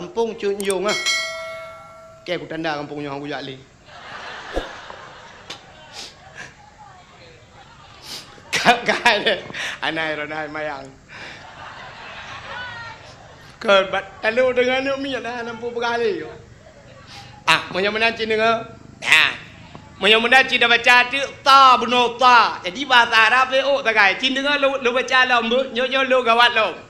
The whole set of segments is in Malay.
Kampung Cunjung ah. Kayak aku tanda kampungnya aku jali. Kakak ada anai ronai mayang. Kebat lalu dengan ni dah nampu berkali. Macam mana cik dengar? Macam mana cik dah baca tu ta benar ta. Jadi bahasa Arab le tak kai. Cik dengar lu baca lah nyo lu gawat lu.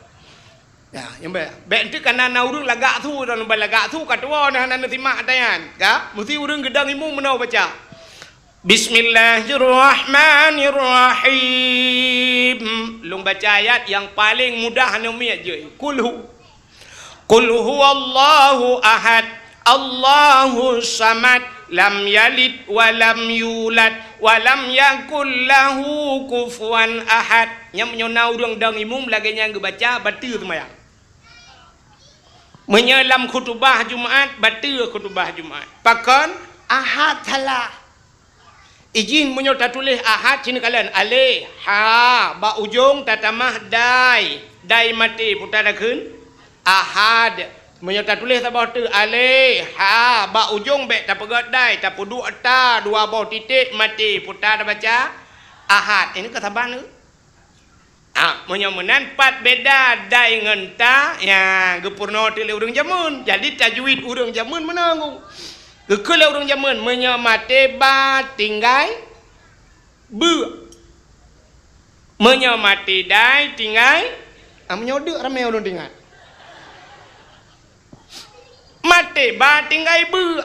Ya, yang baik tu kan nak urang lagak tu dan lagak tu kat tua nak simak atayan. Ka? Mesti urang gedang imu menau baca. Bismillahirrahmanirrahim. Lung baca ayat yang paling mudah anu mi je. Qul huwallahu ahad. Allahu samad. Lam yalid wa lam yulad wa lam yakul lahu kufuwan ahad. Yang menyonau urang dang imum lagi yang baca batal sembahyang. Menyelam khutbah Jumaat batal khutbah Jumaat. Pakan ahad salah. Izin menyota tulis ahad sini kalian alih ha ba ujung tatamah dai mati putar keun ahad menyota tulis tabah tu alih ha ba ujung bek tak pegat dai tak pudu ta dua bawah titik mati putar baca ahad ini kataban tu menyamunan pat beda dai ngan ta ya gepurno tulis urang jamun jadi tajwid urang jamun menanggung gekul urang jamun menyamate ba tinggai bu menyamate dai tinggai menyodek ramai urang tinggal mate ba tinggai bu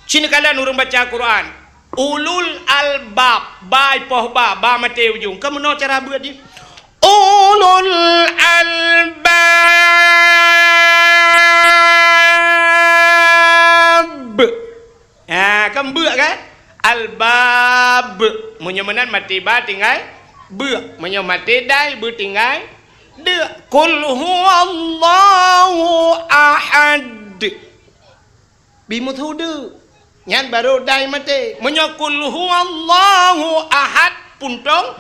sini kalian urang baca Quran ulul albab ba poh ba mate ujung kamu no cara buat dia ulul albab kamu buat kan albab menyamanan mati ba tinggal bu menyamate dai bu tinggal de qul huwallahu ahad bimutudu nyan baru dai mati menyakul huwallahu ahad puntong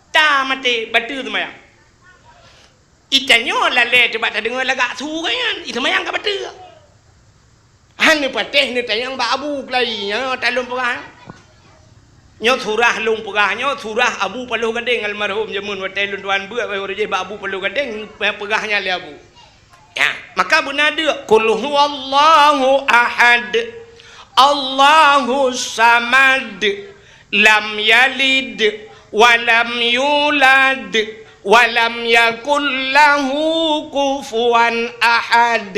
ta mati batu tu mayang itanyo lale coba tak dengar lagak su kan itu mayang ka batu han ni pateh ni tayang ba abu klai nya talum perah nyo surah lung perah nyo surah abu paluh gading almarhum jamun wa tailun tuan buat ba je ba abu paluh gading perahnya le abu ya maka bunada qul huwallahu ahad Allahu samad lam yalid wa lam yulad wa lam yakul lahu kufuwan ahad.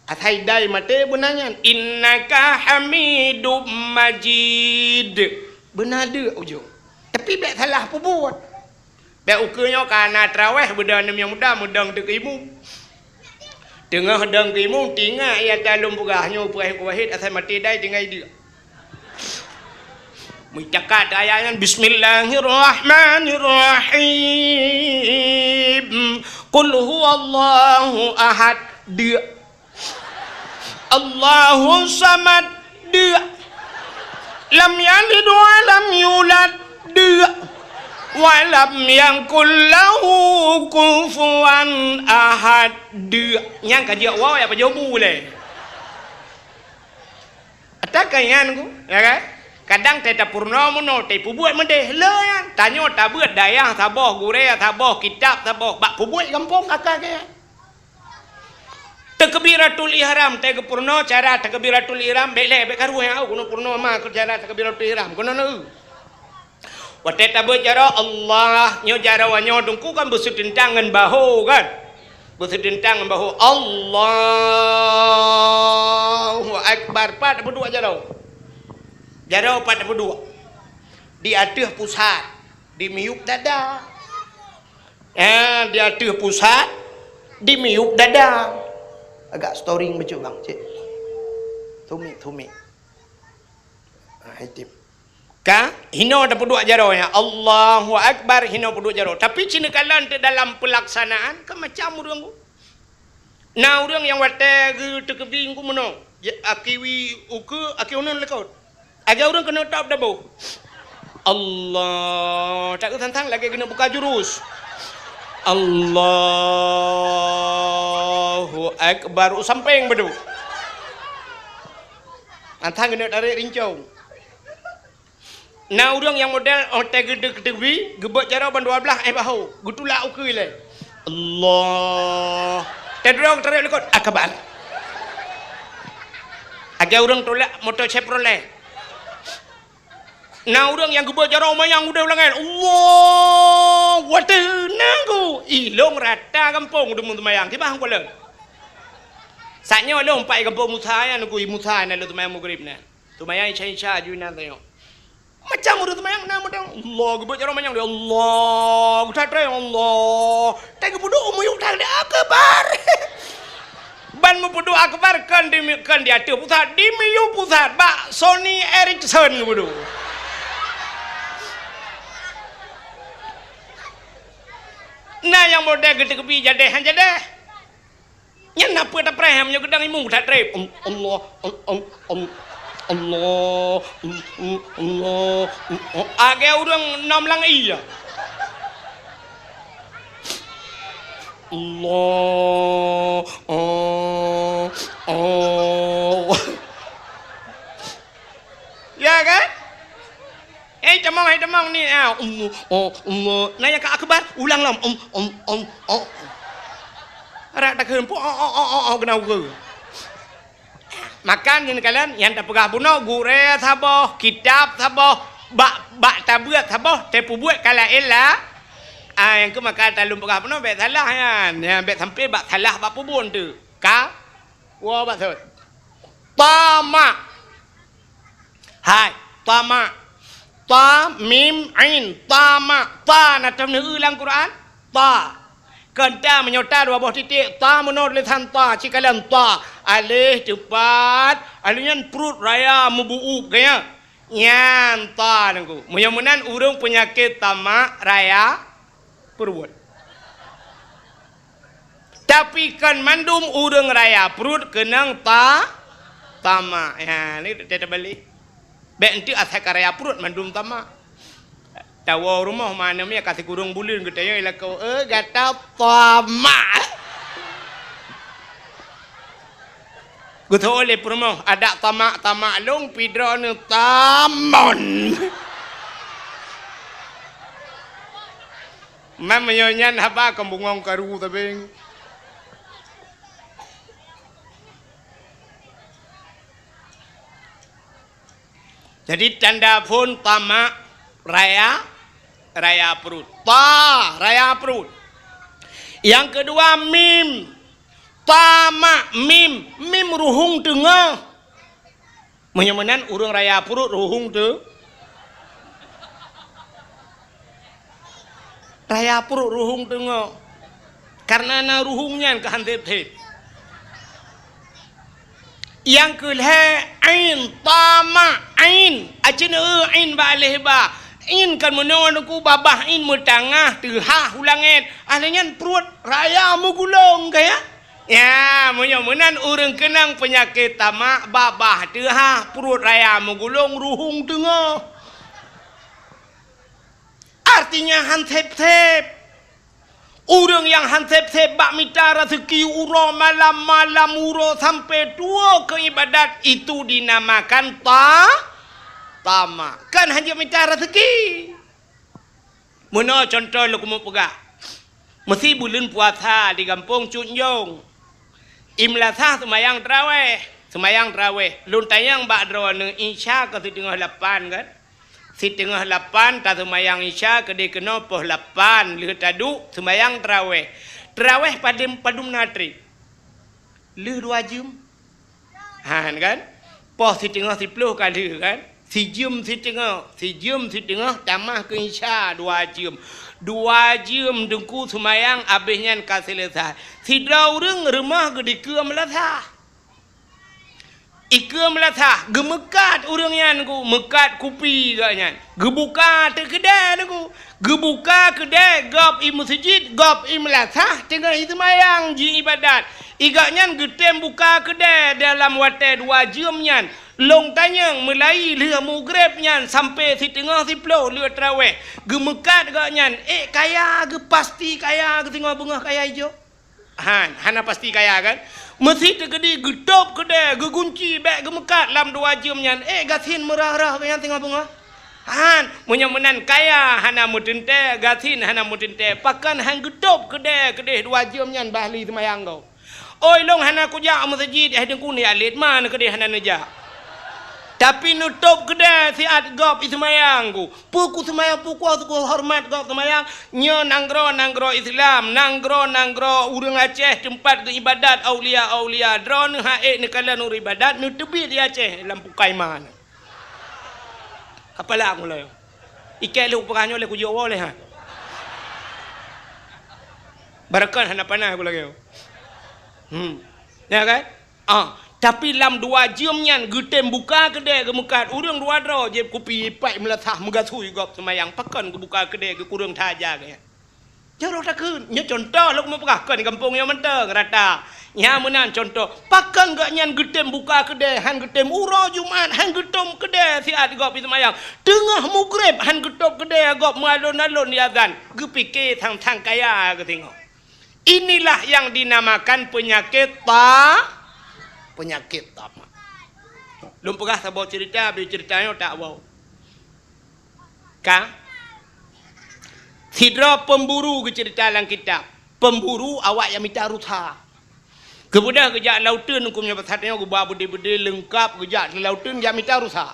Athai dai mate bunanyan innaka hamidum majid. Benar dia ujung. Tapi bek salah apa buat. Bek ukurnyo kana tarawih bedan yang muda mudang tek imu. Tengah dang kimu tinggal ia talum purahnya wahid asal mati dai tinggal dia. Mencakat ayatnya Bismillahirrahmanirrahim. Qul huwallahu ahad dia. Allahu samad dia. Lam yalid wa lam yulad dia. Walam yang kullahu kufuwan ahad dia yang kaji awal apa jauh boleh atakan yang ku ya kan kadang teta purnomo no te pubuat mendeh le yang tanyo tabuat dayang taboh gure taboh kitab taboh bak pubuat kampung kakak ke takbiratul ihram te purno cara takbiratul ihram bele be karu yang aku no purno ma cara takbiratul ihram kono no wateta berjara Allah nyo jara wanyo dungku kan bersedentangan bahu kan bersedentangan bahu Allahu akbar pada berdua jara pada berdua di atas pusat di miuk dada di atas pusat di miuk dada agak storing becu bang cik tumi hitip ka hino ada pedua jaronya Allahu akbar hino pedua jaro tapi cina kalan dalam pelaksanaan kan macam urang ku na urang yang wate ge tekebing ku meno akiwi uke aki unon lekot aga urang kena tap dabo Allah tak tantang lagi kena buka jurus Allah Allahu Akbar samping bedu. Antang kena tarik rincung. Nah orang yang model otak gede-gede gebot cara ban 12 bahu. Gutulak ukui le. Allah. Tedrong tarik lekot akbar. Agak orang tolak motor Chevrolet. Nah orang yang gebot cara mayang udah ulangan. Allah. Waduh nanggu. Ilong rata kampung udah mun mayang. Tiba hang koleng. Saatnya lo empat kampung mutaya nunggu mutaya nak lo mayang mugrib na. Mayang Chinese juina tengok. Macam udah mayang nama dia Allah gebut cara mayang dia Allah udah try Allah tak gebut umuyuk tak dia akbar ban mu pudu akbar kan dia tu pusat di miyu pusat bak Sony Ericsson gebut nah yang model gede kepi jadi han jadi yang apa tak pernah menyo gedang imu tak try Allah Allah Allah agak orang enam lang iya Allah ya kan camang ni Allah nah yang kak akbar ulang lam rak tak kena kena ke makan ni kalian yang tak pegah bunuh gure saboh kitab saboh bak tabuat saboh tepu buat kala ella yang ke makan talum pegah bunuh bet salah kan yang bet sampai bak salah bak pubun tu ka wa bak sot tama hai tama ta mim ain tama ta na tam ni ulang Quran ta kenta menyota dua buah titik ta menor lisan ta cikalan ta alih cepat alihnya perut raya membuuk kaya nyan ta nangku muyamunan urung penyakit tamak raya perut tapi kan mandum urung raya perut kenang tamak ya ni dia balik bek enti asak raya perut mandum tamak tawa rumah mana ni kasih kurung bulun katanya ialah kau gata tamak gutu oleh rumah ada tamak long pidrone tamon mamnyonya haba kembungong karu tabing jadi tanda pun tamak raya perut raya perut yang kedua mim tamak mim ruhung tengah menyamanan urang raya perut ruhung tu raya perut ruhung tengah karena na ruhungnya kehantep-hep yang kedua ain tamak ain acina ain ba alih ba in kan menon aku babah in mutangah tehah ulangan ahlnya perut raya mugulong kaya ya menan urang kenang penyakit tamak babah tehah perut raya mugulong ruhung tengah artinya hantep-tep urang yang hantep-tep bak mita rezeki uro malam-malam uro sampai tua ke ibadat itu dinamakan tamak kan hanya minta rezeki mana contoh lu kamu pegah mesti bulan puasa di kampung Cunjung imlatah semayang terawih lun tayang bak drone isya ke setengah 8 kan setengah 8 tak semayang isya ke dia kena poh 8 lihat tadu semayang terawih padum natri lu 2 jam kan poh setengah 10 kali kan si jam setengah tamah ke isya 2 jam 2 jam dengku semayang habisnya kasih selesai si daureng rumah gede ke melatah ika melatah gemekat urangnya nku mekat kupi gaknya gebuka terkedai nku gebuka kedai gap i masjid gap i melatah tengah semayang ji ibadat igaknya getem buka kedai dalam watai 2 jamnya long tanyang mulai leh mugribnya sampai setengah 10 leh terawih gemekat gaknya kaya ge pasti kaya ge tengah bunga kaya hijau Hana pasti kaya kan. Mesti tegedi gedop kedai, gegunci bek gemekat lam 2 jam nyan. Gatin merah-rah yang tengah bunga. Menyamenan kaya hana mutente, gatin hana mutente. Pakan han gedop kedai 2 jam nyan bahli semayang kau. Oi long hana kuja masjid dengku ni alit mana kedai hana neja. Tapi nutup kedai siat gop semayang ku. Puku semayang puku hormat gop semayang. Nya nanggro Islam, nanggro urang Aceh tempat ke ibadat aulia. Drone hae ni kala nur ibadat nu tebi di Aceh lampu kaiman. Apalah aku lah. Ikai lu peranyo le ku jo le ha. Barakan hana panah aku lagi. Ya kan? Tapi lam 2 jam nyan getem buka kedai gemekat urang 2 dro je kopi pai melatah megathui gop semayang pakan ke buka kedai ke kurang taja ke. Jaro tak kun, nya contoh lok mau pekah di kampung yang menteng rata. Nya menan contoh, pakan gak nyan getem buka kedai, han getem uro Jumat, han getom kedai siat gop semayang. Tengah maghrib han getop kedai gop malon-alon di azan. Gepike tang kaya ke tengok. Inilah yang dinamakan penyakit tamak. Belum pernah saya bawa cerita, bila ceritanya tak bawa. Kan? Sidra pemburu ke cerita dalam kitab. Pemburu awak yang minta rusa. Kemudian kejak lautan hukumnya pasatnya gubah bede-bede lengkap kejak lautan yang minta rusa.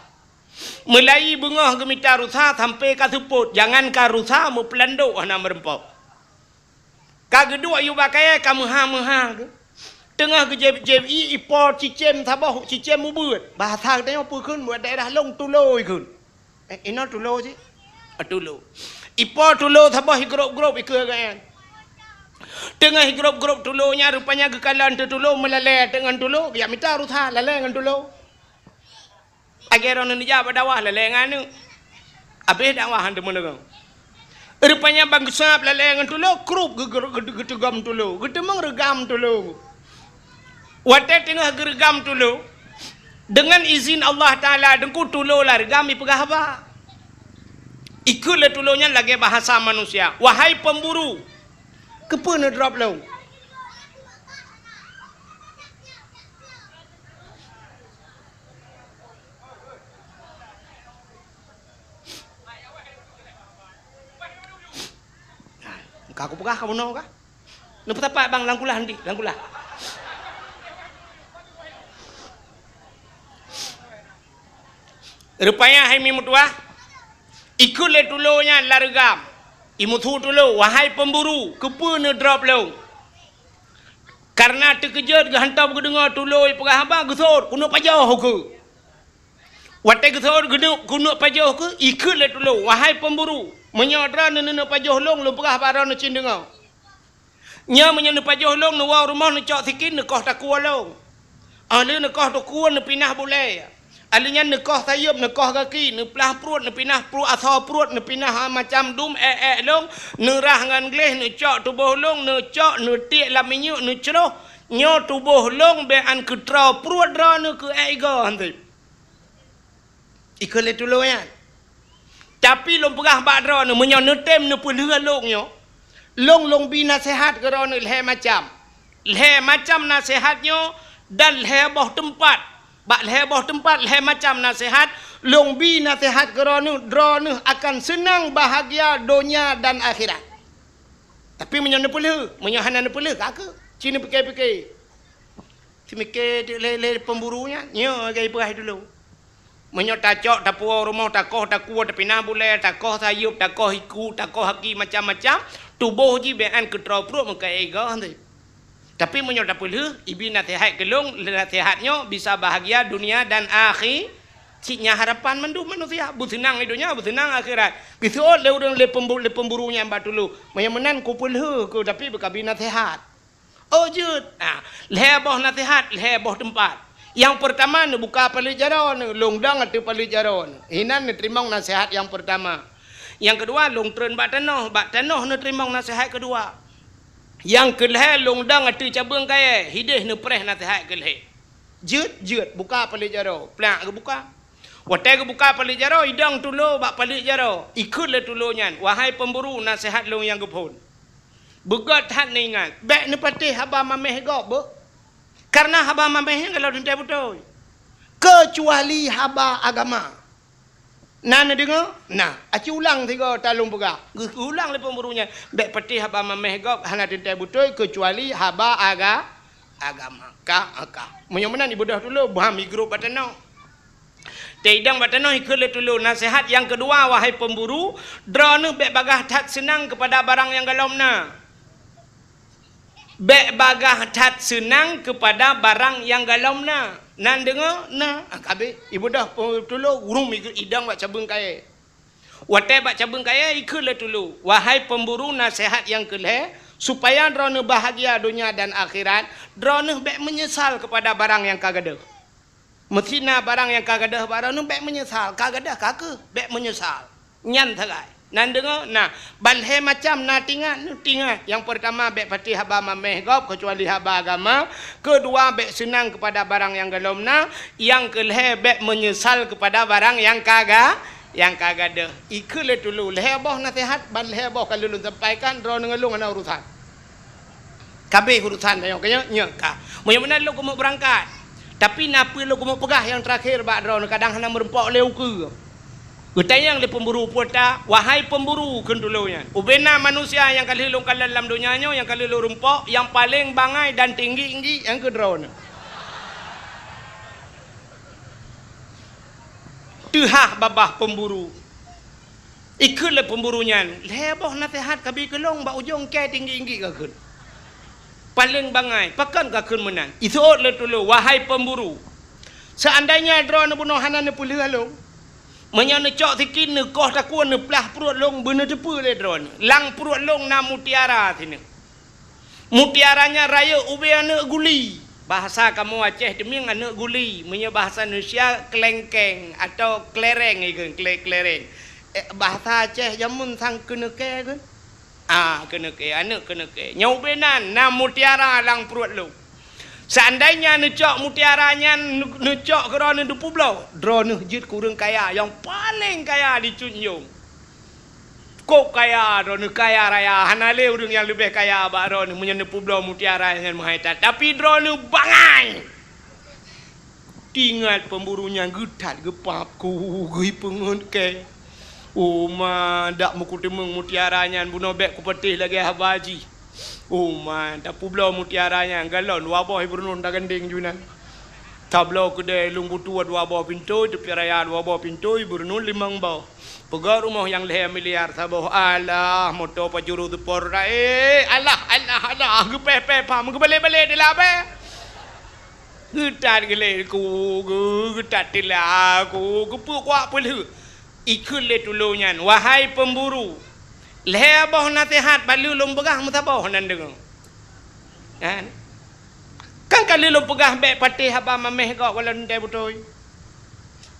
Mulai bengah ke minta rusa sampai ke seput. Jangan ke rusa mau pelanduk anak merempok. Kagedua you pakai kamu ha ke. Tengah ke JBI ipor cicem sabah cicem mubut. Bahasa katanya apa kun buat daerah long tulo ikun. Ino tulo je. Tulo. Ipor tulo sabah higrop-grop ikut kan. Tengah higrop-grop tulonya rupanya kekalan tu tulo melalai dengan tulo. Biar minta rusa lalai dengan tulo. Ageron ni jawab dakwah lalai dengan ni. Habis dakwah hantu menegang. Rupanya bangsa lalai dengan tulo krup getegam tulo. Getemang regam tulo. Watak tengah gergam tulo dengan izin Allah Ta'ala dengku tulo lah regami pegah apa ikutlah tulonya lagi bahasa manusia. Wahai pemburu kepana drop lo aku pegah kamu nak kah nak apa bang langkulah nanti langkulah. Rupanya hai mimutua ikutlah tulonya largam imutu tulo wahai pemburu kepana drop lo karena terkejut gehantam kedengar tulo pegah apa gesor kuno pajauh ke watai gesor kuno pajauh ke ikutlah tulo wahai pemburu menyodra nene pajauh long lo pegah para no cindengar nya menyene pajauh long no wa rumah no cok sikin no koh takua long ale no koh takua no pinah boleh. Alinya nekoh tayub, nekoh kaki, nepelah perut, nepinah perut, asal perut, nepinah macam dum, long, nerah dengan gelih, necok tubuh long, necok, netik lam minyak, neceroh, nyo tubuh long, bean ketrau perut drana ke ega, hantar. Ikut itu lo ya. Tapi long pegah bak drana, menyo netem, nepulih long nyo. Long bina sehat ke drana, leh macam. Leh macam nasihatnya, dan leh boh tempat. Bak leh tempat leh macam nasihat long bi nasihat kerana drone akan senang bahagia dunia dan akhirat. Tapi menyana pula, menyahana pula kakak. Cina fikir-fikir. Si mikir le pemburunya, nya gay perah dulu. Menyo tacok tapua rumah takoh takua tapi na boleh takoh sayup takoh iku takoh haki macam-macam tubuh ji bean ketrau perut muka ega nanti. Tapi menyodap pula, ibi nasihat kelung, nasihatnya bisa bahagia dunia dan akhir. Ciknya harapan mendu manusia, bersenang hidupnya, bersenang akhirat. Kisah le pemburunya yang batu lu, menyamanan kupulhu, tapi berkabi nasihat. Oh jut, leboh nasihat, leboh tempat. Yang pertama ni buka pelajaran, longdang atau pelajaran. Hinan ni terima nasihat yang pertama. Yang kedua, long tren bak tanah ni terima nasihat kedua. Yang kelih longdang atu cabang kaya hidih ne preh nasihat kelih jut buka pelajaran plak ke buka watai ke buka pelajaran idang tulo bak pelajaran ikutlah tulonya wahai pemburu nasihat long yang gepun Begat hat ningan. Baik ni patih haba mameh gop bu. Karena haba mameh kalau dentai betul. Kecuali haba agama. Nah dengar? Nah, aci ulang tiga talung pegah. Ulang le pemburunya. Baik patih haba mameh gop hana dentai betul kecuali haba agama. Ka. Menyamana ni bodoh dulu bahami grup batano. Tidang batano ikut dulu nasihat yang kedua wahai pemburu, drone baik bagah tak senang kepada barang yang galomna. Bek bagah tat senang kepada barang yang galomna. Nan dengar? Nah, kabe ibu dah tulu urung ikut idang bak cabung kaya. Watai bak cabung kaya ikutlah dulu. Wahai pemburu nasihat yang kelih supaya drone bahagia dunia dan akhirat, drone bek menyesal kepada barang yang kagadah. Mesina barang yang kagadah barang nu bek menyesal, kagadah kake bek menyesal. Nyan thagai. Nan dengar? Nah, balhe macam na tinggal. Yang pertama bek patih haba mameh gop kecuali haba agama. Kedua bek senang kepada barang yang galomna. Yang kelih bek menyesal kepada barang yang kagada. Ikutlah dulu. Leheboh nasihat, ban leheboh kalau lu sampaikan drone ngelung ana urusan. Kabeh urusan ayo kaya nyeka. Mudah-mudahan lu mau berangkat. Tapi napa lu mau pegah yang terakhir bak drone kadang hana merempok leu ke. Bertanya oleh pemburu puata, wahai pemburu kendulunya. Ubena manusia yang kali lu kalah dalam dunianya, yang kali lu rumpok, yang paling bangai dan tinggi yang ke drone. Tuhah babah pemburu. Ikutlah pemburunya. Leboh nasihat kabi kelong bak ujung ke tinggi kakun. Paling bangai, pakan kakun menang. Itu oleh dulu, wahai pemburu. Seandainya drone bunuh hanan pulih lalu. Menyana cok sikit ne koh takua ne pelah perut long bener depa le drone. Lang perut long na mutiara sini. Mutiaranya raya ube anak guli. Bahasa kamu Aceh deming anak guli. Menya bahasa Indonesia kelengkeng atau klereng ikan klereng. Bahasa Aceh jamun sang kena ke kan. Kena ke anak kena ke. Nyau benan na mutiara lang perut long. Seandainya necok mutiaranya necok kerana dupu belau, drone jid kurang kaya yang paling kaya di Cunjung. Kok kaya drone kaya raya, hanale urang yang lebih kaya abak drone punya dupu belau mutiara dengan menghaitat. Tapi drone bangai. Tinggal pemburunya getat gepapku, gei pengen ke. Dak muku temeng mutiaranya bunuh bek ku petih lagi habaji. Tak publau mutiaranya galon dua bawah bernun dah ganding junan. Tablau kedai lumbu tua dua bawah pintu, tepi raya dua bawah pintu, bernun limang bawah. Pegar rumah yang leher miliar sabah. Allah motor pajuru tepor Allah gepeh pam gebale-bale de la be. Getat gele ku getat tila ku gepu kuak pelhu. Ikut le tulunyan wahai pemburu. Leboh nasihat balu lom pegah mutaboh nan dengar. Kan kali lom pegah bek patih haba mameh kau kalau ndai betul.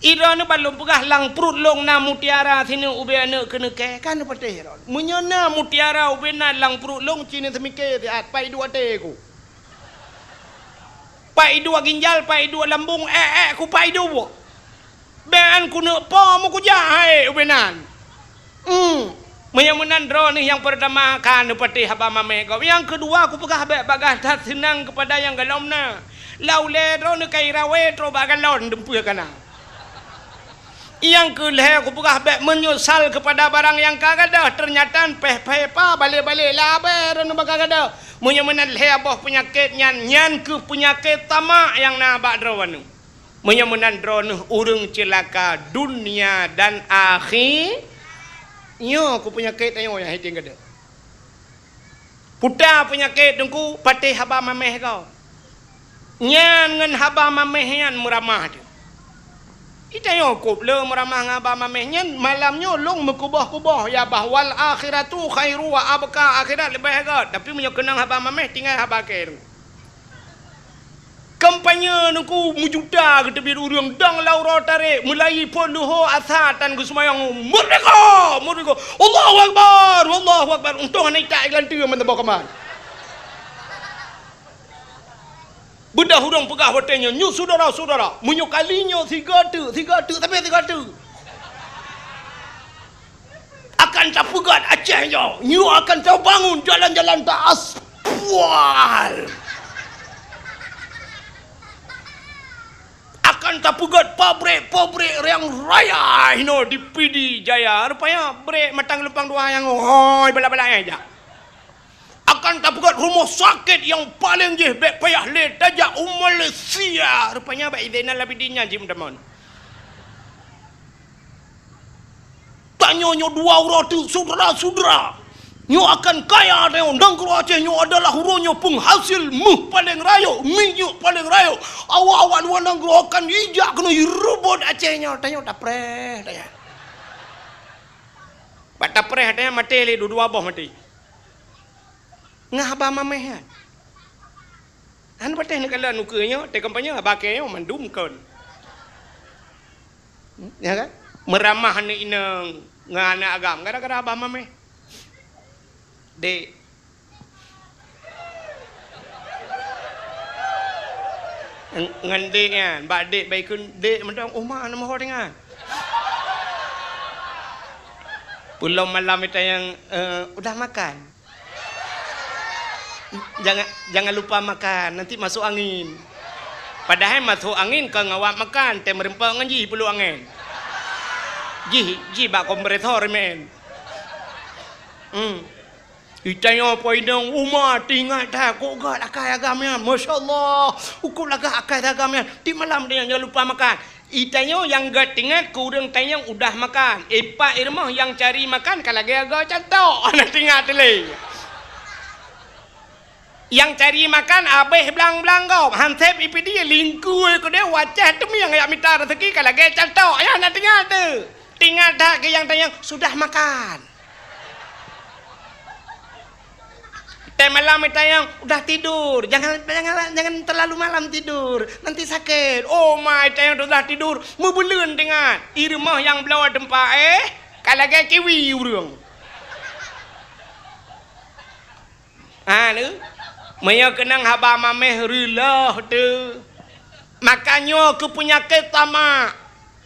Ira ni balum pegah lang perut long na mutiara sini ube anak kena ke kan patih ron. Menyana mutiara ube na lang perut long cina semike tiat pai dua teku. Pai dua ginjal pai dua lambung ku pai dua. Ben ku nak pa mu ku jahai ube nan. Menyamunan drone yang pertama kan patih haba mameh kau. Yang kedua aku pegah bek bagah tak senang kepada yang galomna. Laule drone kai rawe tro bagalon dempue kana. Yang kelih aku pegah bek menyesal kepada barang yang kagada. Ternyata peh pa balik-balik labe drone bagada. Menyamunan leboh penyakit nyan ke penyakit tamak yang na bak drone. Menyamunan drone urang celaka dunia dan akhir. Nyo aku penyakit ayo yang hiting kada. Puta penyakit dengku patih haba mameh kau. Nyan ngan haba mameh nyan meramah dia. Ita yo kop le meramah ngan haba mameh nyan malamnya long mekubah-kubah ya bahwal akhiratu khairu wa abqa akhirat lebih hebat. Tapi menyo kenang haba mameh tinggal haba ke. Kampanye nuku mujuta ke tepi urang dang laura tarik mulai pun luho asatan ke semayang merdeka Allahu Akbar untung naik tak iklan tu man tabak kaman bedah hurang pegah watenya nyu saudara munyo kalinya tiga tu tapi tiga tu akal akan terpegat Acehnya. You akan terbangun jalan-jalan tak aspal. Akan terpegat pabrik yang raya di PD Jaya. Rupanya brek matang lepang dua yang bala-bala aja. Akan terpegat rumah sakit yang paling baik payah le tajak Malaysia. Rupanya baik Zainal Abidinnya Jim Damon. Tanya dua orang tu saudara-saudara. Nyo akan kaya dia Negeri Aceh nyo adalah hurunyo penghasil paling raya, minyak paling raya. Awak-awak luar negeri akan ijak kena rebut Acehnya. Tanya tak preh tanya. Pak tak preh tanya mati le dua abah mati. Ngah abah mameh kan. Han pateh nak kala nukanya, te kampanye abake yo mandumkan. Ya kan? Meramah ni inang ngana agam gara-gara abah mameh. Dek ngan dek kan bak dek baikun dek mendang mak nama orang dengan pulau malam itu yang udah makan jangan lupa makan nanti masuk angin padahal masuk angin ke ngawak makan te merempak ngaji perlu angin ji bak kompresor men Itanya apa idang umar tinggal dah kok gak akai agamnya masya-Allah ukur laga akai agamnya di malam dia jangan lupa makan itanya yang gak tinggal kurang tanya udah makan epa irmah yang cari makan kalau gagal cantok anak tinggal tele yang cari makan abeh belang-belang kau hansep ipidi lingku ko dia wajah tu yang ayak minta rezeki kalau gagal cantok ayah anak tinggal dah ke yang tanya sudah makan. Teh malam itu yang udah tidur, jangan terlalu malam tidur, nanti sakit. Oh my, yang udah tidur, mau belun dengan irmah yang belau tempat kalau kayak kiwi urang. Ni, maya kenang haba mameh rilah tu. Makanya ke penyakit tamak.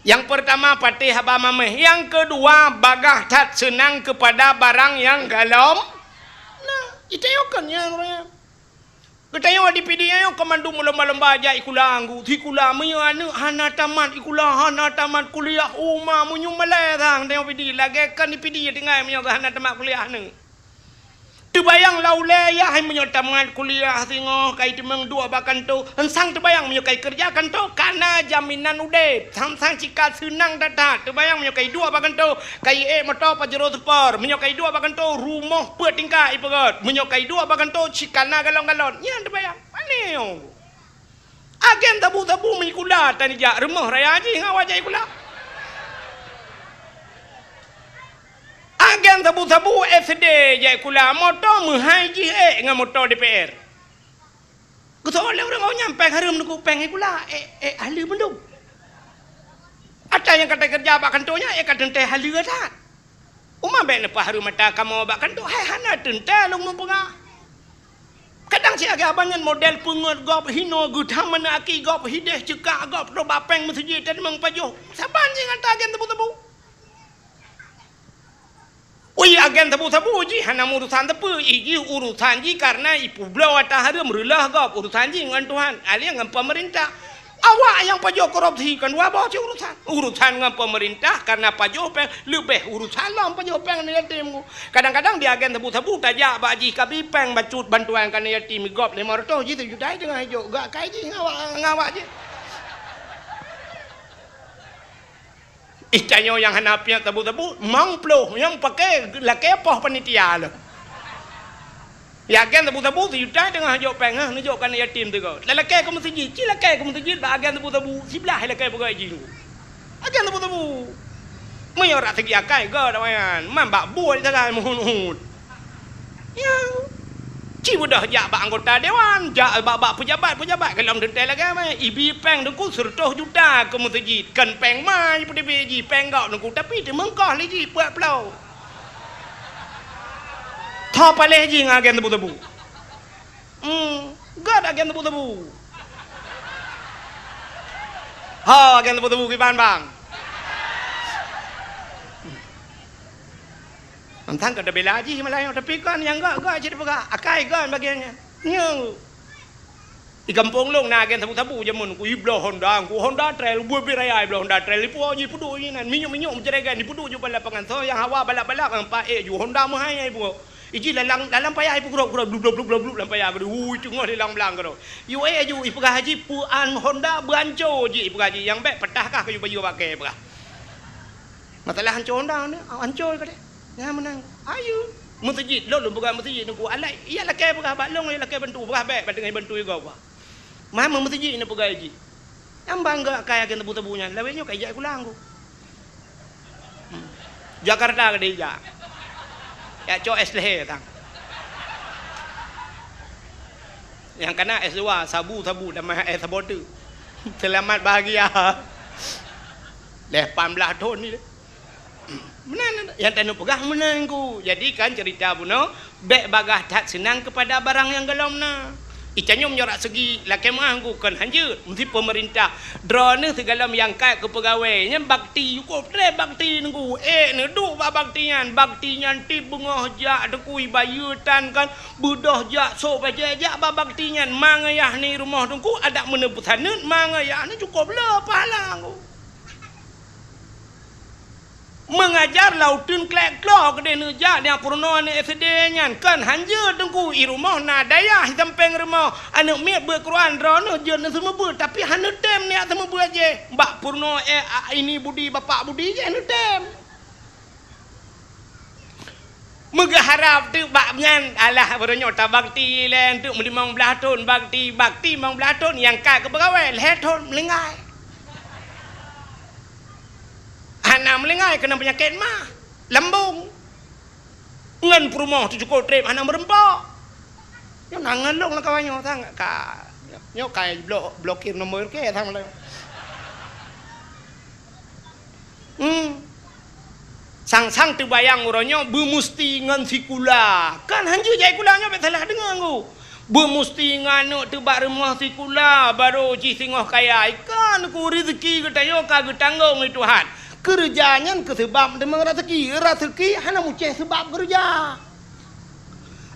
Yang pertama patih haba mameh, yang kedua bagah tak senang kepada barang yang galom. Itayo kan yang katayo di PDA yo kamandu lomba-lomba aja ikulangu tikula meyo anu hana tamat kuliah uma munyu malarang tengok PD lagi kan di PD dengai meyo hana tamat kuliah nu terbayang laule ya hai meyo tamat kuliah tengok kai temeng dua bakan tu hensang terbayang meyo kai kerja kan tu karena jaminan ude sang cika senang dadat terbayang meyo kai dua bakan tu kai motor pajero super meyo kai dua bakan tu rumah per tingkat ipagat meyo kai dua bakan tu cikana galon-galon nya terbayang paneo agen tabu-tabu mikula tani jak rumah raya ji ngawaj ikula agen tabu-tabu FD je kula motor menghaji dengan motor DPR. Kutu oleh orang kau nyampe harum nak peng kula ahli bendung. Ada yang kata kerja bak kantornya kata teh ahli dah. Umma ben apa harum mata kamu bak kantor hai hana tente long mempengah. Kadang si agak banyak model pengut gop hino gudam mana aki gop hideh cekak gop do bapeng masjid dan mengpajuh. Saban sing anta agen tabu-tabu. Oi agen tabu-tabu ji hana urusan tepu iji urusan ji karena ipu belau atah harum relah gop urusan ji dengan Tuhan ali dengan pemerintah awak yang pajo korupsi kan wa bawa urusan dengan pemerintah karena pajo peng lebih urusan lah pajo peng ni yatim kadang-kadang di agen tabu-tabu tajak bak ji kabi peng bacut bantuan kan yatim gop 500 ji 7 juta dengan hijau gak kai ji ngawak ji Ikanyo yang hanapnya tabu-tabu, mangploh yang pakai laki apa panitia lo. Ya kan tabu-tabu sudah dengan hajok pengah nunjukkan yatim tu kau. Laki kamu masjid, laki kamu masjid, bahagian tabu-tabu sebelah laki pakai jinu. Agen tabu-tabu. Mayorat segi akai kau dah mayan, mambak buat jalan muhun-muhun. Ya. Cibu dah jak bak anggota dewan, jak bak pejabat kalau dentai lagi mai. Ibi peng dengku 100 juta ke masjid. Kan peng mai pada beji peng kau dengku tapi dia mengkah lagi buat pelau. Tha paleh ji ngagen tebu-tebu. Gad agen tebu-tebu. Ha agen tebu-tebu ki ban bang. Mentang kada bela haji Melayu tapi kan yang gak jadi pegah akai kan bagiannya. Nyang. Di kampung long na gen tabu-tabu jamun ku iblo Honda trail buat biraya iblo Honda trail ipu aji pudu inan minyak menceregan di pudu ju balapangan so yang hawa balap-balap ang pae ju Honda mo hai ipu. Iji dalam payah ipu kurok blub lampaya gede cungoh dilang belang gede. Yu ju ipu haji puan Honda banco ji ipu haji yang baik petahkah ke baju pakai pegah. Masalah hanco Honda ni hanco kade. Yang menang. Ayo. Masjid lo bukan masjid nunggu alai. Iya lah ke pegah balong iya lah ke bantu pegah baik dengan bantu juga apa. Mama masjid ni pegah haji. Yang bangga kaya kan tebu-tebunya. Lawenya kaya kulang ku. Jakarta ke dia. Ya cok es leher tang. Yang kena es dua sabu dan mah es sabodu. Selamat bahagia. Leh 18 tahun ni. Menan yang tanu pegah menang ku. Jadi kan cerita buno bek bagah tak senang kepada barang yang gelomna. Icanyum nyorak segi lakemah ku kan hanjut mesti pemerintah drone segala yang kai ke pegawainya bakti cukup tre bakti nunggu ne du ba baktian ti bungoh jak dekui bayutan kan budoh jak so baja ba baktian mangayah ni rumah tungku ada menebut hanut mangayah ni cukup le pahala ku mengajar lautun klek klok de neja dia purno ne SD nyan kan hanje dengku i rumah na daya sampeng rumah anu mi ber Quran rono je ne semua ber tapi hanu tem ni semua ber je mbak purno ini budi bapak budi je hanu tem mega harap tu bak nyan alah beronyo ta bakti len tu 15 tahun bakti 15 tahun yang kai ke pegawai leh tahun melingai Hana melengai kena penyakit mah lambung ngan perumah tu cukup trip hana merempak yo nangan long lah kawannya tang ka yo kai blokir nomor ke tang le sang tu bayang uronyo bermusti ngan sikula kan hanju jai kulanya bet salah dengar ku bermusti nganu tu bak rumah sikula baru ji singoh kaya ikan ku rezeki getayo kagak tanggung itu Tuhan kerjanya ke sebab demang rezeki hana muceh sebab kerja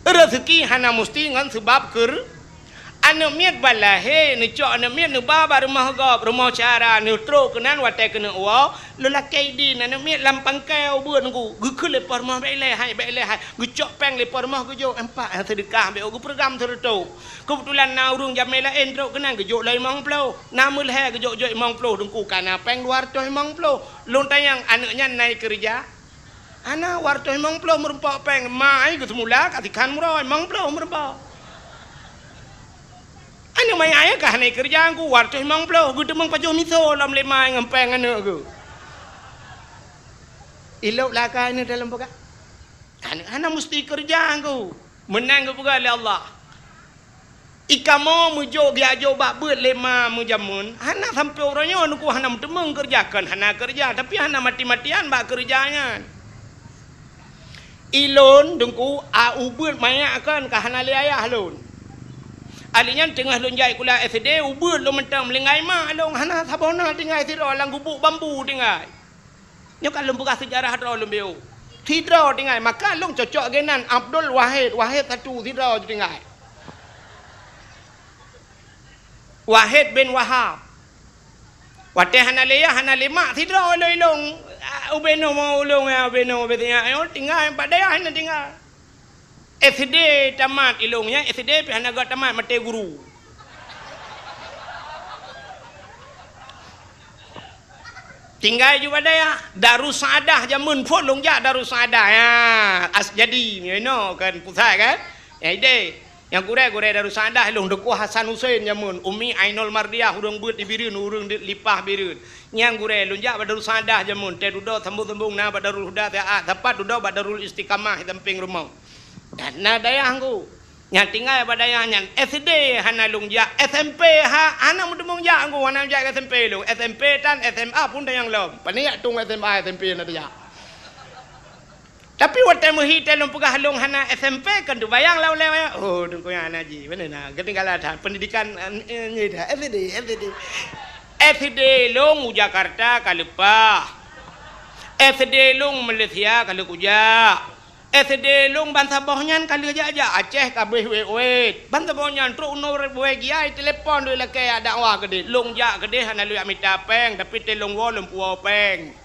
rezeki hana mesti ngan sebab anu miat balahe ni cok anu miat nu baba rumah gop rumah cara nu tro kenan wate kena wa lelaki din anu miat lampang kau buan ku gukul lepar rumah baik le hai gucok peng lepar rumah gujo empat sedekah be gu program tertu kebetulan na urung jamela entro kenan gujo lai mong plo namul he gujo joi mong plo dengku kana peng luar toy mong plo lon tayang anaknya naik kerja ana war toy mong plo merempak peng mai ke semula katikan muroi mong plo merempak anu mai ayah kah naik kerja aku warto memang plo gu demang pajo miso lam lemai ngempeng anu aku ilok laka ini dalam pegah ana mesti kerja aku menang ke pegah oleh Allah ikamo mujo biajo bak beut lema mujamun hana sampai orangnya anu ku hana temeng kerjakan hana kerja tapi hana mati-matian bak kerjanya ilon dengku au beut maya kan ka hana le ayah lon alinya tengah lonjai kula SD ubur lo mentang melengai mak long hana sabona tingai tiro lang gubuk bambu tingai nyo kan lembuka sejarah ro lembeu tidro tingai maka long cocok genan Abdul Wahid satu tidro tingai Wahid bin Wahab wate hana leya hana lemak tidro long ubeno mau long ubeno betnya ayo tingai padaya hana tingai SD tamat ilongnya SD pihak agak tamat mati guru tinggal juga daya Darus Saadah jamun pun longjak Darus Saadah ya as jadi you know kan pusat kan ya ide yang gure Darus Saadah long deku Hasan Hussein jamun Umi Ainul Mardiah urang beut di birun urang lipah birun yang gure longjak Darus Saadah jamun te dudo sambung-sambung na Darul Huda ta tepat dudo Darul Istiqamah temping rumah dan na dayah aku yang tinggal pada dayah yang SD hana lungjak SMP hana mudemung jak aku hana jak SMP lu SMP dan SMA pun dah yang lom paniak tung SMA SMP na dia tapi waktu muhi telung pegah long hana SMP kan tu bayang lau oh dengku yang haji benar nah ketinggalan pendidikan ni dah SD long Jakarta kalupa SD long Malaysia kalau kujak SD long ban sabahnya kali aja Aceh kabeh wet ban sabahnya truk no we giai telepon doi lake ada wa gede long ja gede hana lu amita peng tapi te long wo puau peng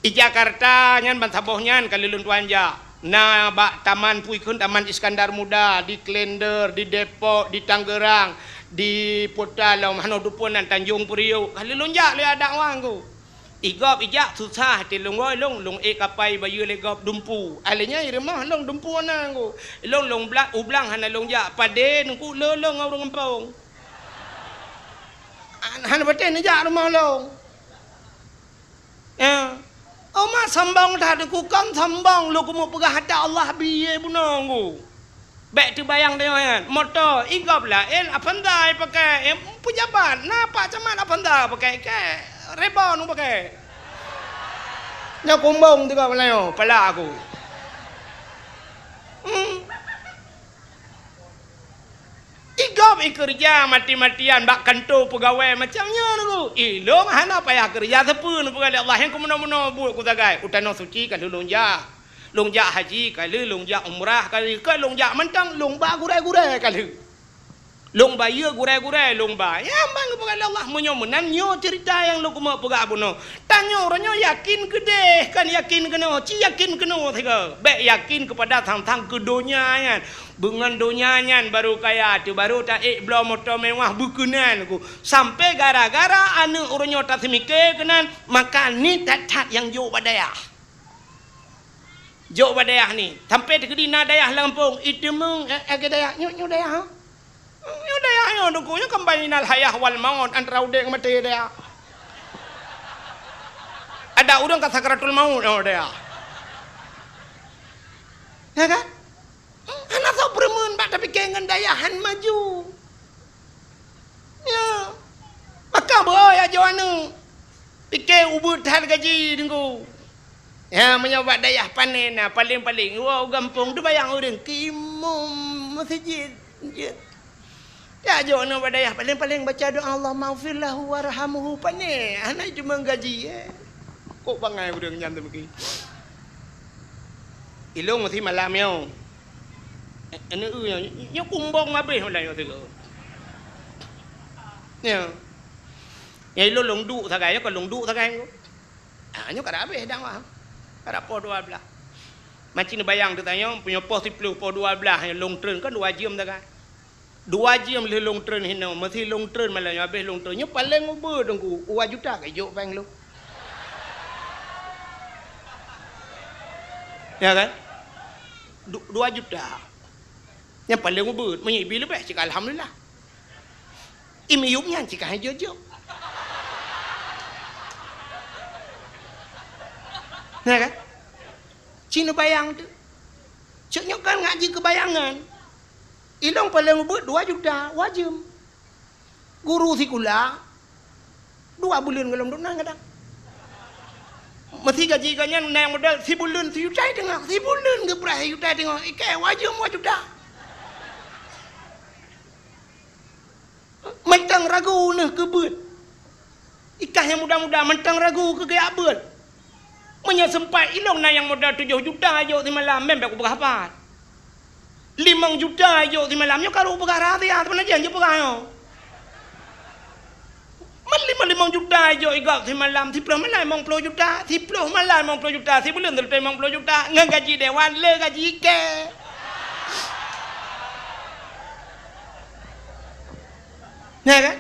i Jakarta nyan ban sabahnya kali lun tuanja na ba taman puikun taman Iskandar Muda di Klender di Depok di Tangerang di Potalau hano dupunan Tanjung Priok kali lun ja le ada wa nggo igop ijak susah ti lungoi long kapai bayu legop dumpu alenya iremah long dumpu ana nggo long blak ublang hana long ja pade nungku lolong ngau ngempong hana pate ni ja rumah long ya oma sambang dah ku kan sambang lu ku mau pegah hada Allah biye buno nggo bek tu bayang dia kan motor igop lah apandai pakai pejabat napa camat apandai pakai ke rebon nu pakai nya kumbong tu kau layo pala aku igop kerja mati-matian bak kantor pegawai macamnya tu ilong hana payah kerja sepun pegawai Allah yang kumuna-muna buat ku tagai utano suci kan longjak haji kali longjak umrah kali ke longjak mentang lomba gurai-gurai kali lomba ya gurai-gurai lomba ya bang pegawai Allah menyomenan nyo cerita yang lu kuma pegawai abuno tanyo ranyo yakin gede kan yakin kena ci yakin kena tiga baik yakin kepada tang-tang kedonya dengan donyanya baru kaya tu baru tak belum motor mewah bukunan aku sampai gara-gara anu uronyo tak semike kenan maka ni tat yang jo badayah ni sampai di na dayah Lampung itu meng dayah nyu dayah nyu dayah nyu dukunya kembali nal hayah wal maut antara udeng mati dayah ada urang ka sakaratul maut dayah ya kan anak tau beremun bak tapi kengan dayahan maju ya maka boy aja anu pikir ubud hal gaji dengku ya menyobat dayah panen paling-paling wow gampung tu bayang orang kimum masjid ya aja anu dayah paling-paling baca doa Allah maghfirlahu warhamhu panen anak cuma gaji kok bangai urang nyam tu begini ilung mesti malam yo anu nya kumbong habis lah yo tu ya ya long du sagai ko long du sagai ko nyo kada habis dah wah kada po 12 macam ni bayang tu tanya punya pos 10 po 12 yang long tren kan 2 jam sagai 2 jam le long tren hino mesti long tren malah habis long tren nya paling uber dengku 2 juta ke jok bang lu ya kan 2 juta yang paling ubud menyibi lebih cik alhamdulillah imi yupnya cik jojo nah kan Cina bayang tu ceknya kan ngaji kebayangan ilong paling ubud 2 juta wajib guru sikula 2 bulan kalau duduk nang kadang mesti gaji kanyan nang modal si bulan si juta tengok si bulan ke berapa juta tengok ikai wajib 2 juta mentang ragu nah kebut ikan yang muda-muda mentang ragu ke gaya abut menyesempat ilong na yang modal 7 juta aja di malam memang aku berapa 5 juta aja di malamnya kalau berapa dia mana janji berapa man 5 juta aja igak di malam 10 malam 10 juta 10 malam 10 juta 10 bulan 10 juta ngan gaji dewan le gaji ke ya kan?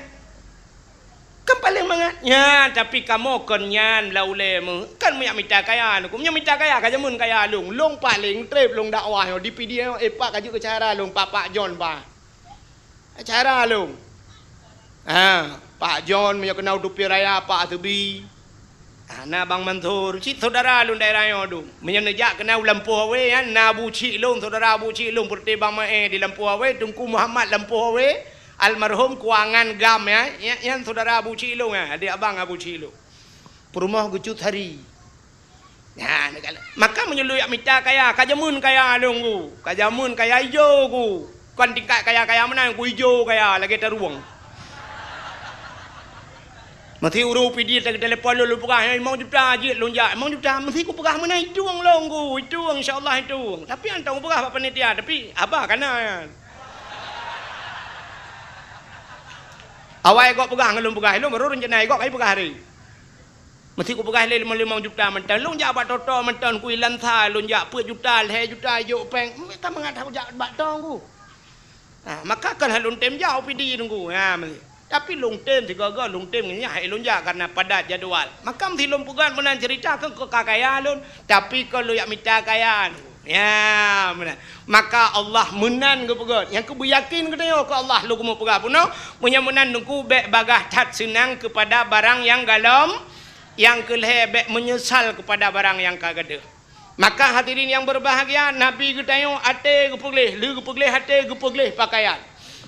Kan paling mangatnya tapi kamu kenyan laulemu kan minta kaya lu minta kaya kaja mun kaya long paling trip long dakwah di video pak kaju ke cara long Pak John ba acara long Pak John punya kenal dupi raya Pak Tebi na Bang Manthur cik saudara long daerah yo dong menyenejak kenal Lampu Hawe ya na Bu Cik long saudara Bu Cik long perti Bang Mae di Lampu Hawe Tungku Muhammad Lampu Hawe almarhum Kuangan Gam ya yang saudara Abu Cilung adik abang Abu Cilung perumah Gucut Hari ya maka menyelui minta kaya kajamun kaya dongku kajamun kaya hijau ku kan tingkat kaya mana ku hijau kaya lagi teruang Mesti urus PD tak telefon lu pegah mau juta je lonjak mau juta mesti ku pegah mana itu ang longgu itu insyaallah itu tapi antang pegah apa panitia tapi apa kana awai kok pegah ngelum pegah lu baru rencana kok ai pegah hari mesti ku pegah 5 juta mentan lonjak bat toto mentan ku ilan tha lonjak per juta le juta yo peng ta mangat hau jak bat tong ku maka kan halun tem jauh PD tunggu mesti tapi long tem thì có long tem ini hai lonja karena padat jadual makam thì long pugan menan cerita kan ke kakaya lun tapi kalau yang minta kayaan ya mana maka Allah menan ke pugan yang ku yakin ke tengok ke Allah lu mau pugan puno punya menan nungku be bagah tat senang kepada barang yang galom yang keleh be menyesal kepada barang yang kagade maka hadirin yang berbahagia Nabi ke tengok ate ke pugleh lu ke pugleh ate ke pugleh pakaian.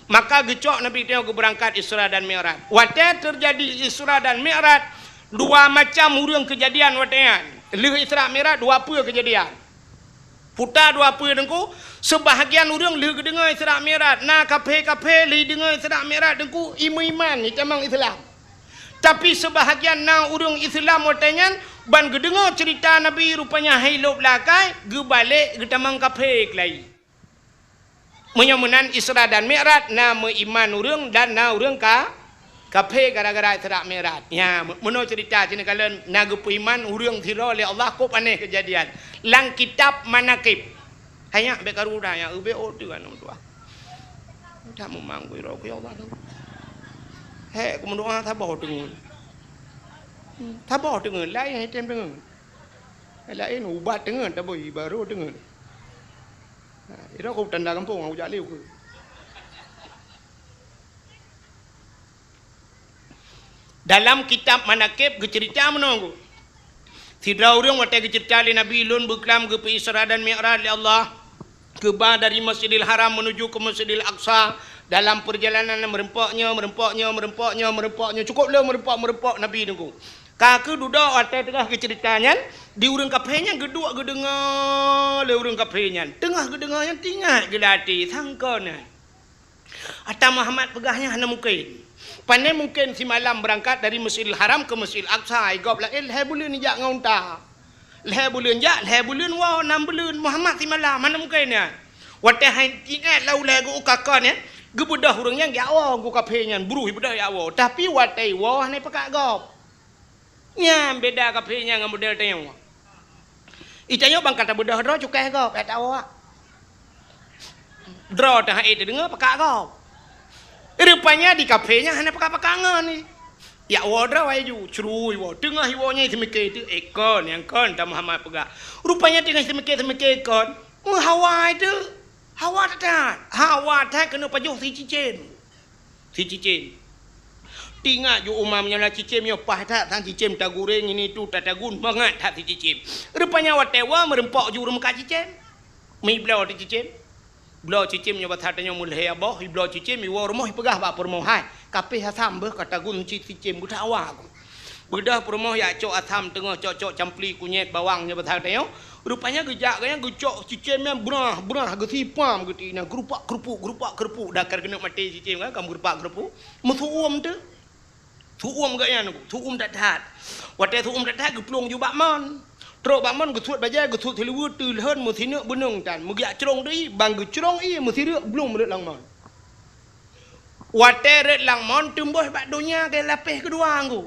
Maka gecok Nabi tengok berangkat Isra dan Mi'raj. Waktu terjadi Isra dan Mi'raj, dua macam urang kejadian waktunya. Leh Isra Mi'raj dua apa kejadian. Putar dua apa dengku. Sebahagian urang leh dengar Isra Mi'raj. Nah kafe leh dengar Isra Mi'raj dengku iman ni tamang Islam. Tapi sebahagian na urang Islam waktunya ban gedengar cerita Nabi rupanya hidup lakai, ge balik ge tamang kafe lagi. Menyamunan Isra dan Mi'raj nama iman urang dan na urang kafe gara-gara Isra Mi'raj. Ya, menurut cerita sini kalian naga iman urang thira oleh Allah kop aneh kejadian. Lang kitab manakib. Hanya be karuda ya ube o tu kan tua. Tak memangku ro ku Allah tu. He ku mendoa tha bo dengun. Tha bo dengun lai hai tem dengun. Lai ubat dengun ta boi baru dengun. Itu aku tanda kampung aku jak liu ke. Dalam kitab manakib cerita menunggu. Tidak orang waktu cerita Nabi Lun berkelam ke Isra dan Mi'raj Allah ke dari Masjidil Haram menuju ke Masjidil Aqsa dalam perjalanan merempaknya cukuplah merempak Nabi nunggu. Kaki duduk atas tengah ceritanya di urang kafenya geduk gedengar le urang kafenya tengah gedengarnya tinggal gelati sangkona Atta Muhammad pegahnya hana mungkin pandai mungkin si malam berangkat dari Masjidil Haram ke Masjidil Aqsa igop la hai bulan ni jak ngaunta le bulan jak le bulan wa 6 bulan Muhammad si malam mana mungkinnya wate hai ingat lau le go kakon ya gebudah urangnya gawa go kafenya buruh budah ya wa tapi wate wa ne pakak gop nya beda kafenya dengan model tengok. Itanya bang kata bedah draw cukai kau kata awak. Draw dah itu dengar pakak kau. Rupanya di kafenya hanya pakak-pakangan ni. Ya awak draw ayu curui awak tengah iwanya itu mikir itu ekon yang kon tak Muhammad pegak. Rupanya tengah semikir kon. Hawa itu hawa tak kena pajuh si cicin. Tinggal ju umamnya lah cicim yo pah tak tang cicim tak goreng ini tu tak tagun banget tak cicim. Rupanya watewa merempok ju rumah cicim. Mi blau di cicim. Blau cicim nyo bathatanya mulai abah, blau cicim i war moh pegah ba permoh hai. Kapeh asam beh kata gun cicim ku tak awak. Bedah permoh ya cok asam tengah cok campli kunyit bawangnya bathatanya. Rupanya gejak kaya gecok cicimnya brah gesipam getina gerupak kerupuk dakar kena mati cicim kan kamu gerupak kerupuk. Mesuum tu. Suum gak yang suum tak tahat. Waktu suum tak tahat geplong ju bakman. Teruk bakman gesut baja gesut telewu tulhan musine benung tan. Mugiak cerong deui bang gecrong i musire belum melet langman. Waktu red langman tumbuh bak dunia ke lapis kedua anggu.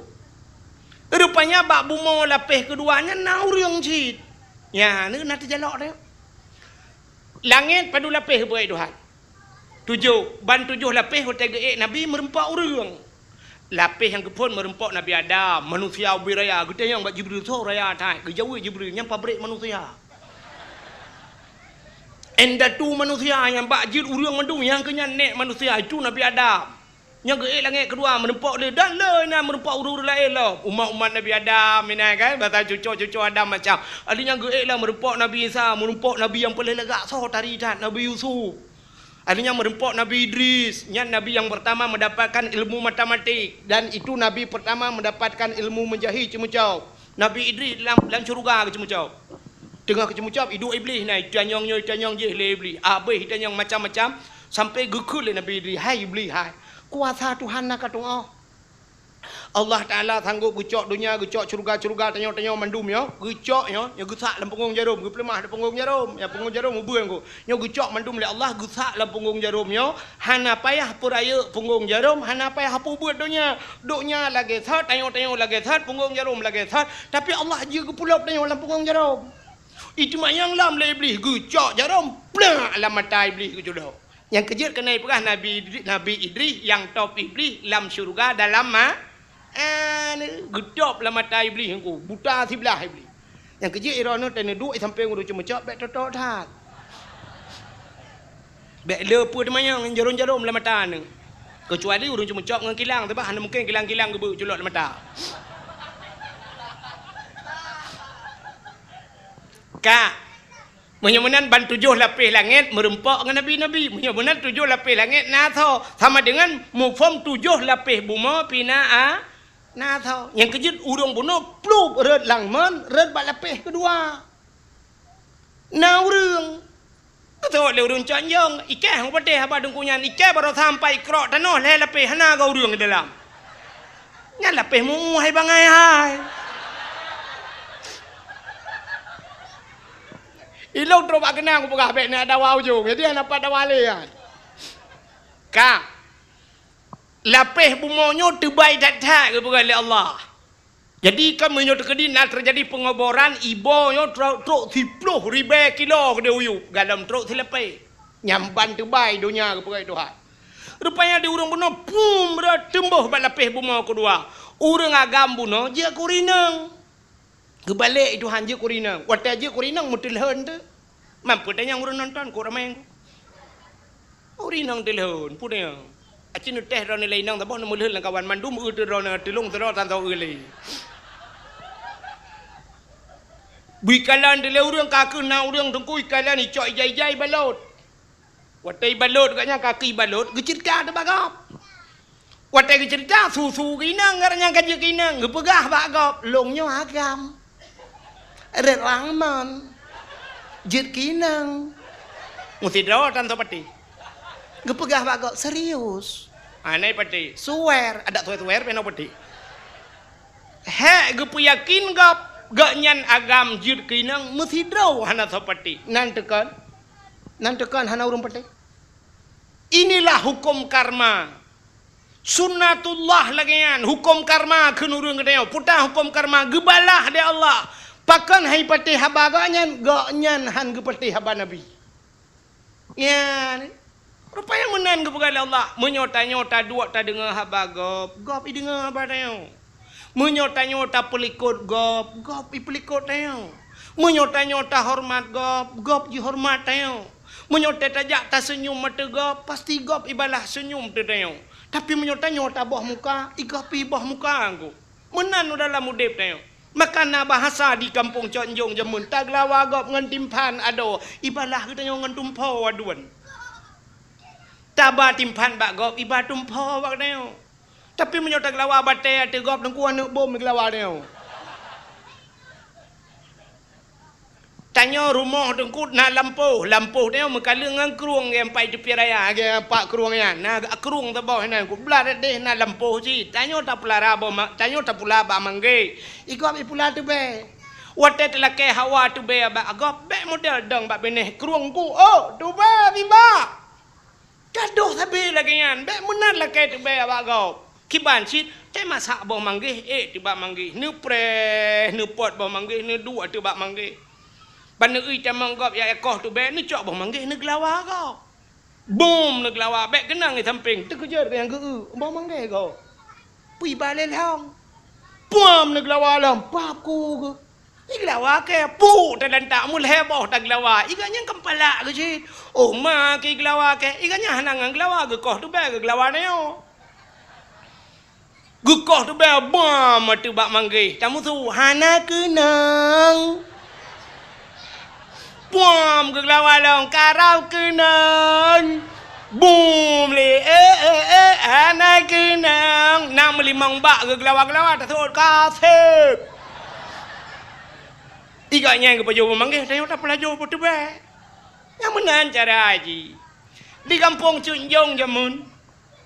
Rupanya bak bumo lapis keduanya nau riang cit. Ya, ni nak terjalak dia. Langit padu lapis buat Tuhan. 7 ban 7 lapis hotel geek Nabi merempak urang. Lapis yang kepun merempok Nabi Adam, manusia biraya. Kita yang buat Jibril tu raya tai, kejauh Jibril yang pabrik manusia. Enda tu manusia yang buat jid urang mendung yang kenyanek manusia itu Nabi Adam. Yang geek langit kedua merempok dia dan lain merempok urang lain lah. Umat-umat Nabi Adam ini kan, bahasa cucu Adam macam. Ada yang geek lah merempok Nabi Isa, merempok Nabi yang paling legak so tadi dan Nabi Yusuf. Adanya merempok Nabi Idris, Nabi yang pertama mendapatkan ilmu matematik dan itu Nabi pertama mendapatkan ilmu menjahit cemucau. Nabi Idris dalam syurga ke cemucau. Tengah ke cemucau hidup iblis naik tanyong je le iblis. Habis tanyong macam-macam sampai gekul Nabi Idris, hai iblis hai. Kuasa Tuhan nak katong oh. Allah Ta'ala sanggup gecok dunia, gecok curga-curga, tanya-tanya mandum ya. Gecok ya, yang gesak dalam punggung jarum, gepelemah dalam punggung jarum. Ya punggung jarum ubun ko. Nya gecok mandum oleh Allah gesak dalam punggung jarum ya. Hana payah puraya punggung jarum, hana payah apa buat dunia. Duknya lagi sat, tanya-tanya lagi sat, punggung jarum lagi sat. Tapi Allah je gepulap tanya dalam punggung jarum. Itu mak yang lam le iblis gecok jarum, plak dalam mata iblis ke jodoh. Yang kejut kena perah Nabi Idris yang top iblis dalam syurga dalam gedop dalam mata iblis aku buta sebelah iblis. Yang kejut irana tena duk sampai nguru cuma cak bek totok tat. Bek lepu de mayang jarum-jarum dalam mata ni. Kecuali urang cuma cak dengan kilang tapi hanya mungkin kilang-kilang gebuk culok dalam mata. Kak Menyamunan ban 7 lapis langit merempak dengan Nabi-Nabi. Menyamunan 7 lapis langit nato sama dengan mufam 7 lapis buma pina nato. Yang kejut urang bunuh pluk red langman red bat lapis kedua. Na urang. Betul le urang canjong ikai hang patih apa dengkunyan ikai baru sampai krok tanah le lapis hana ka urang dalam. Ngan lapis mu hai bangai hai. Ilong terus pak kenang aku pegah bek nak dawa ujung. Jadi yang dapat dawa le kan. Kak. Lapis bumonyo terbaik tak ke oleh Allah. Jadi kan menyo terkedina terjadi pengoboran ibonyo truk 10,000 kilo ke dia uyu dalam truk silapis. Nyamban terbaik dunia ke pegai Tuhan. Rupanya di urang buno pum tembuh bat lapis bumo kedua. Urang agam buno je kurinang. Kebalik itu hanja kurinang. Watai aja kurinang mutilhan tu. Mampu tanya orang nonton kau ramai aku. Kurinang tilhan, punya. Acin teh rana lainang tapi nak mulai kawan mandum udah rana tilung terus tantau uli. Bikalan dia orang kaki na orang tunggu ikalan ni cok jai balot. Watai balot katnya kaki balot, gecerita ada bagap. Watai gecerita susu kinang, katanya kaji kinang, gepegah bagap, longnya agam. Red langman jit kinang mesti draw tanto pati gepegah bagok serius anai pati suwer ada tuwer peno pati he gepu yakin gak nyan agam jit kinang mesti draw hana sapati nantekan hana urung pati. Inilah hukum karma sunnatullah lagian hukum karma kenurung gedeo putah hukum karma gebalah dia Allah. Pakan hai pati haba gaknyan han ge pati haba Nabi. Ya, rupanya menan ge pegal Allah. Menyota-nyota dua ta dengar haba gop i dengar haba tayau. Menyota-nyota pelikut gop i pelikut tayau. Menyota-nyota hormat gop ji hormat tayau. Menyota tajak ta senyum mata gop pasti gop ibalah senyum tu tayau. Tapi menyota-nyota boh muka i gop i boh muka angku. Menan dalam udip tayau. Makana bahasa di kampung Conjong Jamun taglawa gop ngan timpan ado ibalah kita ngan tumpo aduan. Taba timpan bak gop iba tumpo bak neo. Tapi menyo taglawa bate ate gop nang kuan bom glawa neo. Tanya rumah dengkut na lampu neo mekala ngan kruang yang pai tepi raya ge pak kruang ya na kruang ta boh na ku blar deh na lampu si tanyo ta pulara bo tanyo ta pula ba mangge igop i pula tu be wate telake hawa tu be ba agop be model dang ba beneh kruang ku oh tu be tiba kadoh sabe lagi yan be munat lake tu be ba agop kiban sit te masak bo mangge tiba mangge nu pre nu pot bo mangge nu dua tu ba mangge. Bana ui tamang gop ya ekoh tu be ni cok bang manggih ni gelawa kau. Boom ni gelawa be kenang ni samping tu kejar yang geu bang manggih kau. Pui balik hang. Puam ni gelawa lam pap ku ke. Ni gelawa ke pu dan tak mul heboh tak gelawa. Iganya kempala ke cit. Oh ma ke gelawa ke. Iganya hanang gelawa ke koh tu be ke gelawa ni yo. Gukoh tu be bam tu bak manggih. Tamu tu hana kenang. Puam ke gelawa long karau kenang boom le anak kenang nak melimang bak ke gelawa tak tahu kasih iganya ke pajo memanggil tanya tak pelajar betul be yang menan cara haji di kampung Cunjong Jamun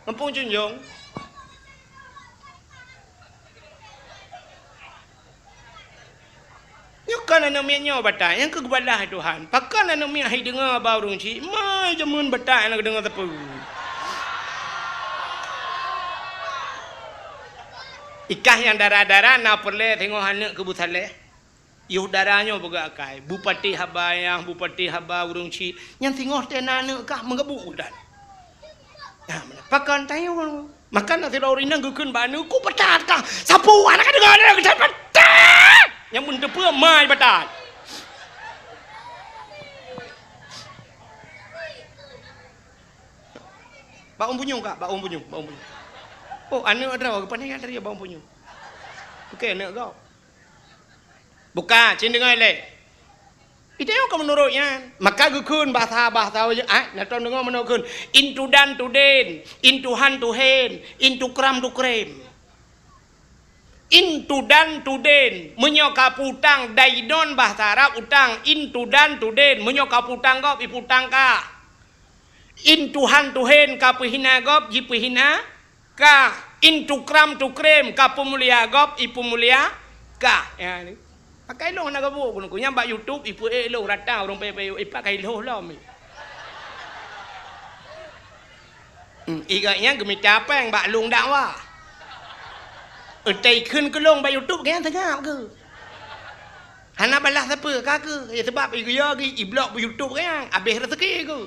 kampung Cunjong pakan anak miaknya batai yang kegebalah Tuhan. Pakan anak miak hai dengar baurung ci. Mai jamun batai nak dengar tepu. Ikah yang darah-darah na perle tengok anak ke Butale. Yuh darahnya bergakai. Bupati Habayang, Bupati Haba urung ci. Yang tengok tena anak kah mengebuk udan. Ya, pakan tayo makan nanti orang ini gukun banu ku pecat kah. Sapu anak dengar dia kecat pecat. Yang mun tepuk mai pecat. Baum punyung kak, baum punyung. Oh, anak ada orang pandai ada dia baum punyung. Okey, anak kau. Bukan, cing dengar le. Itu yang kau menurutnya. Maka gukun bahasa je. Nak tahu dengar mana gukun. Into dan to den, into hand to hand, into kram to krem. Into dan to den, menyokap utang daidon bahasa Arab utang. Into dan to den, menyokap utang kau iputang ka. Into hand to hand kapihina kau jipihina ka. Into kram to krem kapumulia kau ipumulia ka. Ya ni. Pakai long nak gabu pun kunya bak YouTube ipu long rata orang pe pakai long lah mi. Igaknya gemi capang bak long dakwah. Utai kun ke long bak YouTube kan tengah ke. Hana balas apa ka ke? Ya sebab igya gi blog bak YouTube kan habis rezeki ke.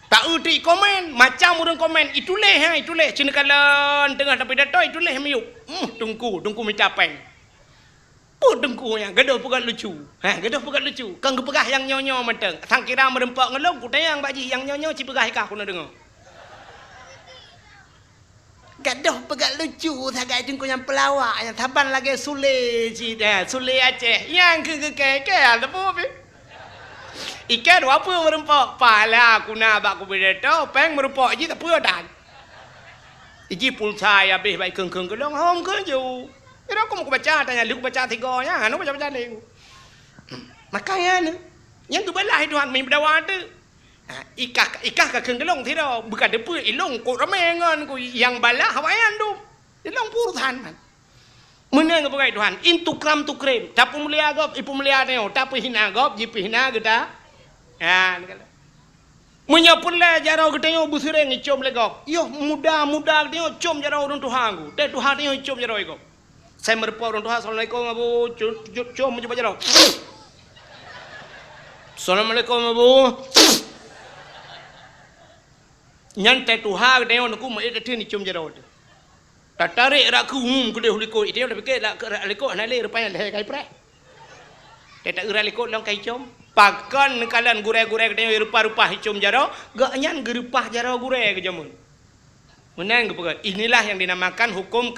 Tak uti komen macam orang komen itu leh cina kalan tengah tapi datoi itu leh miuk. Tunggu mi capang. Put dengkunya, gaduh pegat lucu. Gaduh pegat lucu. Kang gepegah yang nyonyo menteng. Sang kira merempak ngelong ku tayang baji yang nyonyo ci pegah ikah kuna dengar. Gaduh pegat lucu sagai dengku yang pelawak yang taban lagi sule ci dah, sule Aceh. Yang ke lepo be. Ikan apa merempak? Pala kuna bak ku bedeto, peng merempak ji tak dan. Iji pulsa ya be baik keng gelong hom ke ju. Ira aku mau baca tanya lu baca tiganya, anu baca ni. Makanya ni, yang tu belah Tuhan mi berdawa tu. Ikah ke kendelong tiro, bukan depu ilong ko ramengan ko yang balah hawayan tu. Ilong pur Tuhan man. Mana ke pakai Tuhan? Intu kram tu krem. Tapi mulia gop, ipu mulia neo. Tapi hina gop, jipi hina kita. Ya, ni kalau. Munya pula jarau kita yo busireng icom legop. Yo muda dia com jarau orang Tuhan ku. Dah Tuhan dia icom jarau igop. Saya merepot orang Tuhan. Assalamualaikum abu. Cum mencoba jarau. Assalamualaikum abu. Nyantai Tuhan dia orang ku mai detin icom jarau tu. Tak tarik raku kedeh liko. Itu dah fikir lah liko nale rupanya leh kai prai. Dia tak gerak liko long kai com. Pakan kalan gureh-gureh dia rupa-rupa icom jarau. Gak nyan gerupah jarau gureh ke jamun. Menang ke pegat. Inilah yang dinamakan hukum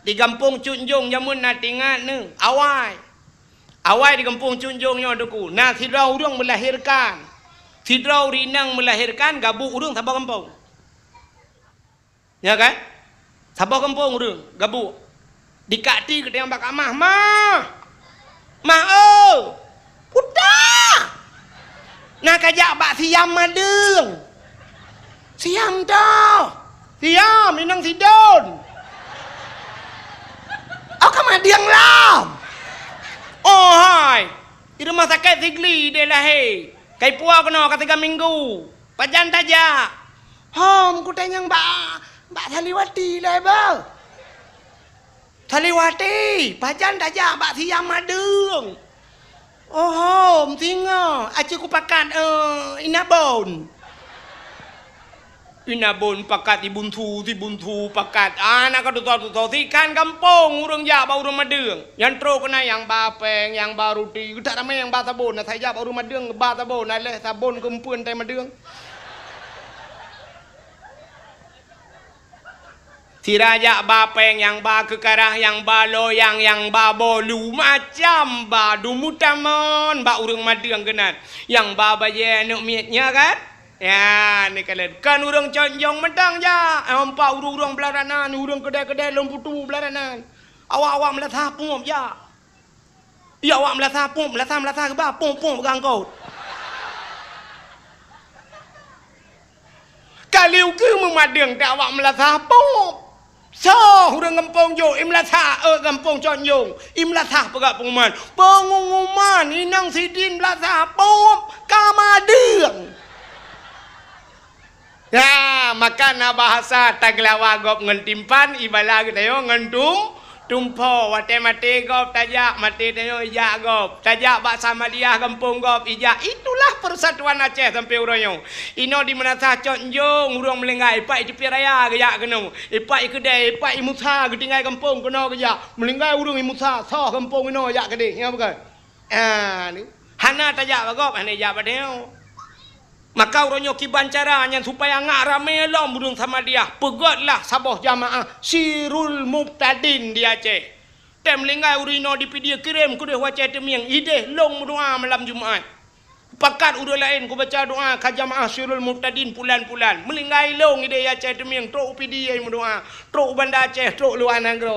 di kampung Cunjung jamun nak tingat ni awai di kampung Cunjungnya doku nah sidrau urang melahirkan sidrau rinang melahirkan gabu urang sabah kampung ya kan sabah kampung urang gabu dikati ke yang bakal mah oh udah nak kajak bak siam madeng siam dah siam minang sidon. Kau madiang lam. Oh hai. Di rumah sakit Sigli dia lahir. Kai puak kena ke 3 minggu. Pajan tajak. Hom ku tanya mbak Saliwati lah ba. Saliwati, pajan tajak mbak siam madung. Oh hom tinggal. Aci ku pakat inabon. Inabon pakat ibuntu pakat anak kadu kan kampung urang ja ba urang madeng yang tro kena yang bapeng yang baruti tak ramai yang ba sabon na saya ba urang madeng ba sabon na leh sabon kempuan tai madeng si raja bapeng yang ba kekarah yang ba loyang yang ba bolu macam ba dumutamon ba urang madeng kenat yang ba baye nuk mietnya kan. Ya, ni kalian kan urang conjong mentang ja. Empat urang belaranan, urang kedai-kedai lemputu belaranan. Awak melatah pum ja. Ya awak melatah pum, melatah ke ba? Pum pegang kau. Kaliu ke memadeng tak awak melatah pum. so urang kampung jo imlatha kampung Chonyong imlatha pegak pengumuman inang sidin latha pom kamadeng ya makana bahasa taglawa gop ngentimpan ibala tayo ngentum tumpo wate mate gop tajak mate tayo ija gop tajak bak sama dia kampung gop ija itulah persatuan Aceh sampai urang ino di menatah Chonyong urang melenggai ipai di piraya gaya keno ipai kedai ipai imutha ketinggai kampung keno gaya melenggai urang imutha so kampung ino ya kedai ya bukan ni hana tajak gop hana ja padeo maka urang kibancara nyan supaya ngak rame lom urang sama dia pegotlah saboh jamaah Sirul Muqtadin di Aceh tem lenggai urino di video kirim ku deh wacai temiang ide long doa malam Jumaat pakat udah lain ku baca doa ka jamaah Sirul Muqtadin pulan-pulan melinggai long ide ya Aceh temiang trok video doa trok banda Aceh trok luar negeri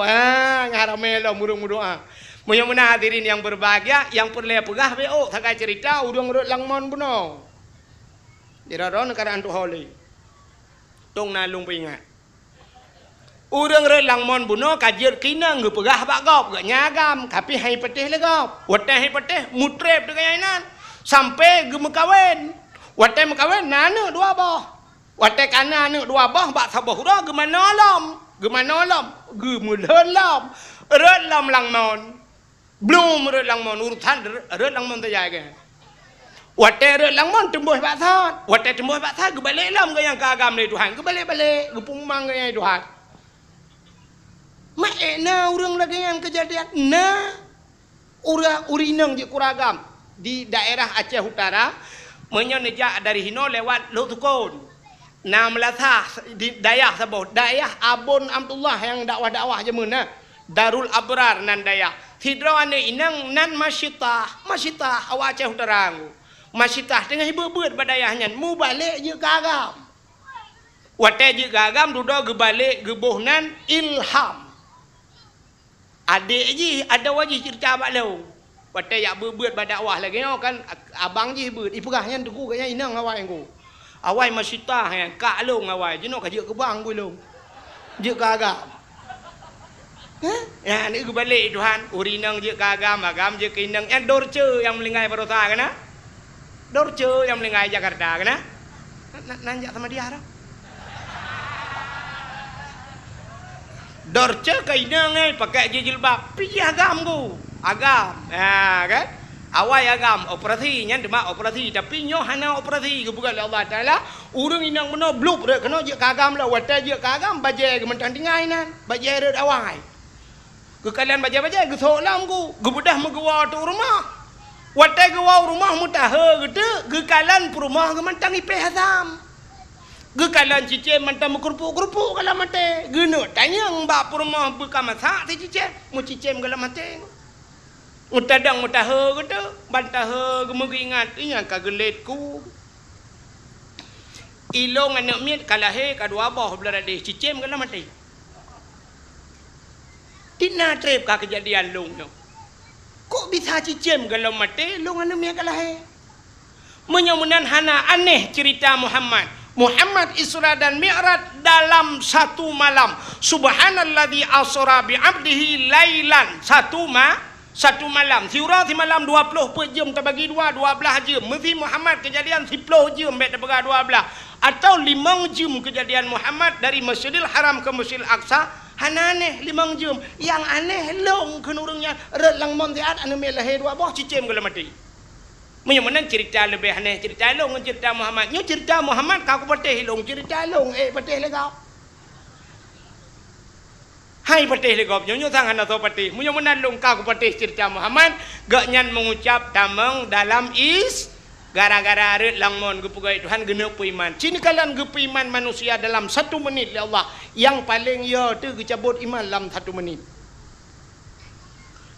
ngak rame lom urang doa mudah-mudahan hadirin yang berbahagia yang perlu pegah beo sakai cerita urang rut langmon buno diraro negara antu holi tong nalung pingat urang re langmon buno kajir kinang ge pegah bak gop ge nyagam tapi hai petih le gop wate hai petih mutrep dengan ainan sampai ge mekawin wate mekawin nanu dua boh wate kana nu dua boh bak saboh ro ge manolom ge mulhon lom re lom langmon belum re langmon urutan re langmon tajai ge wate re langmon tembuh bak thot wate tembuh bak thot ge balik lom ge yang kagam le Tuhan ge balik ge pungmang ge Tuhan mak na urang lagi yang kejadian na urang urinang je kuragam di daerah Aceh Utara menyeja dari Hino lewat Lutukon na melatah di dayah saboh dayah Abun Abdullah yang dakwah-dakwah je mana Darul Abrar nan dayah tidro ane inang nan masyitah awak Aceh Utara masyitah tengah beut badayahnya mu balik je kagam wate je kagam dudo ge balik ge bohnan ilham adik je ada wajib cerita bak lau wate yak beut badakwah lagi kan abang je beut ipegahnya tuku kaya inang awai ku awai masyitah yang kak long awai je nok je ke bang ku long je kagam ya ni ge balik Tuhan urinang je kagam agam je kinang en dorce yang melingai Barota kana dorce yang melingai Jakarta kana nanjak sama dia dah dorce kainang pakai je jilbab pi agam ku agam kan awai agam operasi nya demak operasi tapi nyo hana operasi ke bukan Allah Taala urang inang meno bluk rek kena je kagam lah wate je kagam baje ke mentan tingai nan baje rek awai ke kalian baje-baje ke solam ku ke budah megawa tu rumah wate gawa rumah mutah gede ke kalian rumah ke mentang ipeh azam ge kalian cicem mentang kerupuk-kerupuk kalau mate ge nak tanya mbak rumah buka masak si cicem mu cicem kalau mate mutadang mutah gede bantah ge mengingat ingat ka geletku ilong anak miet kalahe kadua boh belarade cicem kalau mate tina trip ka kejadian long tu kok bisa cicem kalau mate long anak miet kalahe menyamunan hana aneh cerita Muhammad Isra dan Mi'raj dalam satu malam. Subhanalladzi asra bi 'abdihi lailan satu malam. Tiura di malam 20 per jam terbagi 12 jam. Mesti Muhammad kejadian 10 jam bet terbagi 12 atau 5 jam kejadian Muhammad dari Masjidil Haram ke Masjidil Aqsa. Hananeh 5 jam. Yang aneh long kenurungnya red lang montiat anu melahir 2 boh cicem kalau mati. Menyemenan cerita lebih aneh cerita long cerita Muhammad. Nyo cerita Muhammad kau patih long cerita long patih le kau. Hai patih le kau nyo sangan atau patih. Menyemenan long kau patih cerita Muhammad gak nyan mengucap damang dalam gara-gara red langmon gepugai Tuhan genep iman. Cini kalian gep iman manusia dalam 1 menit ya Allah. Yang paling ya tu gecabut iman dalam 1 menit.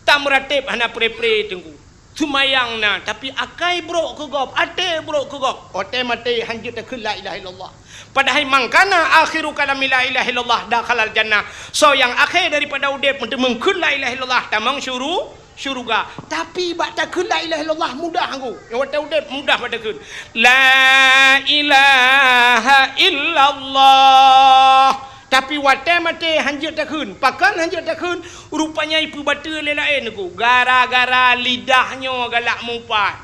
Tak meratib hana pre-pre tunggu. Sumayang na tapi akai bro ke gop ate bro ke gop ote mate hanjut ke la ilaha illallah padahal mangkana akhiru kalam la ilaha illallah dakhalal jannah so yang akhir daripada udep untuk mengkul la ilaha illallah tamang syuruga tapi bak tak la ilaha illallah mudah aku yang wate udep mudah pada kun la ilaha illallah Tapi wate mate hanjut tak kun. Pakan hanjut tak kun. Rupanya ibu batu lain aku. Gara-gara lidahnya galak mumpat.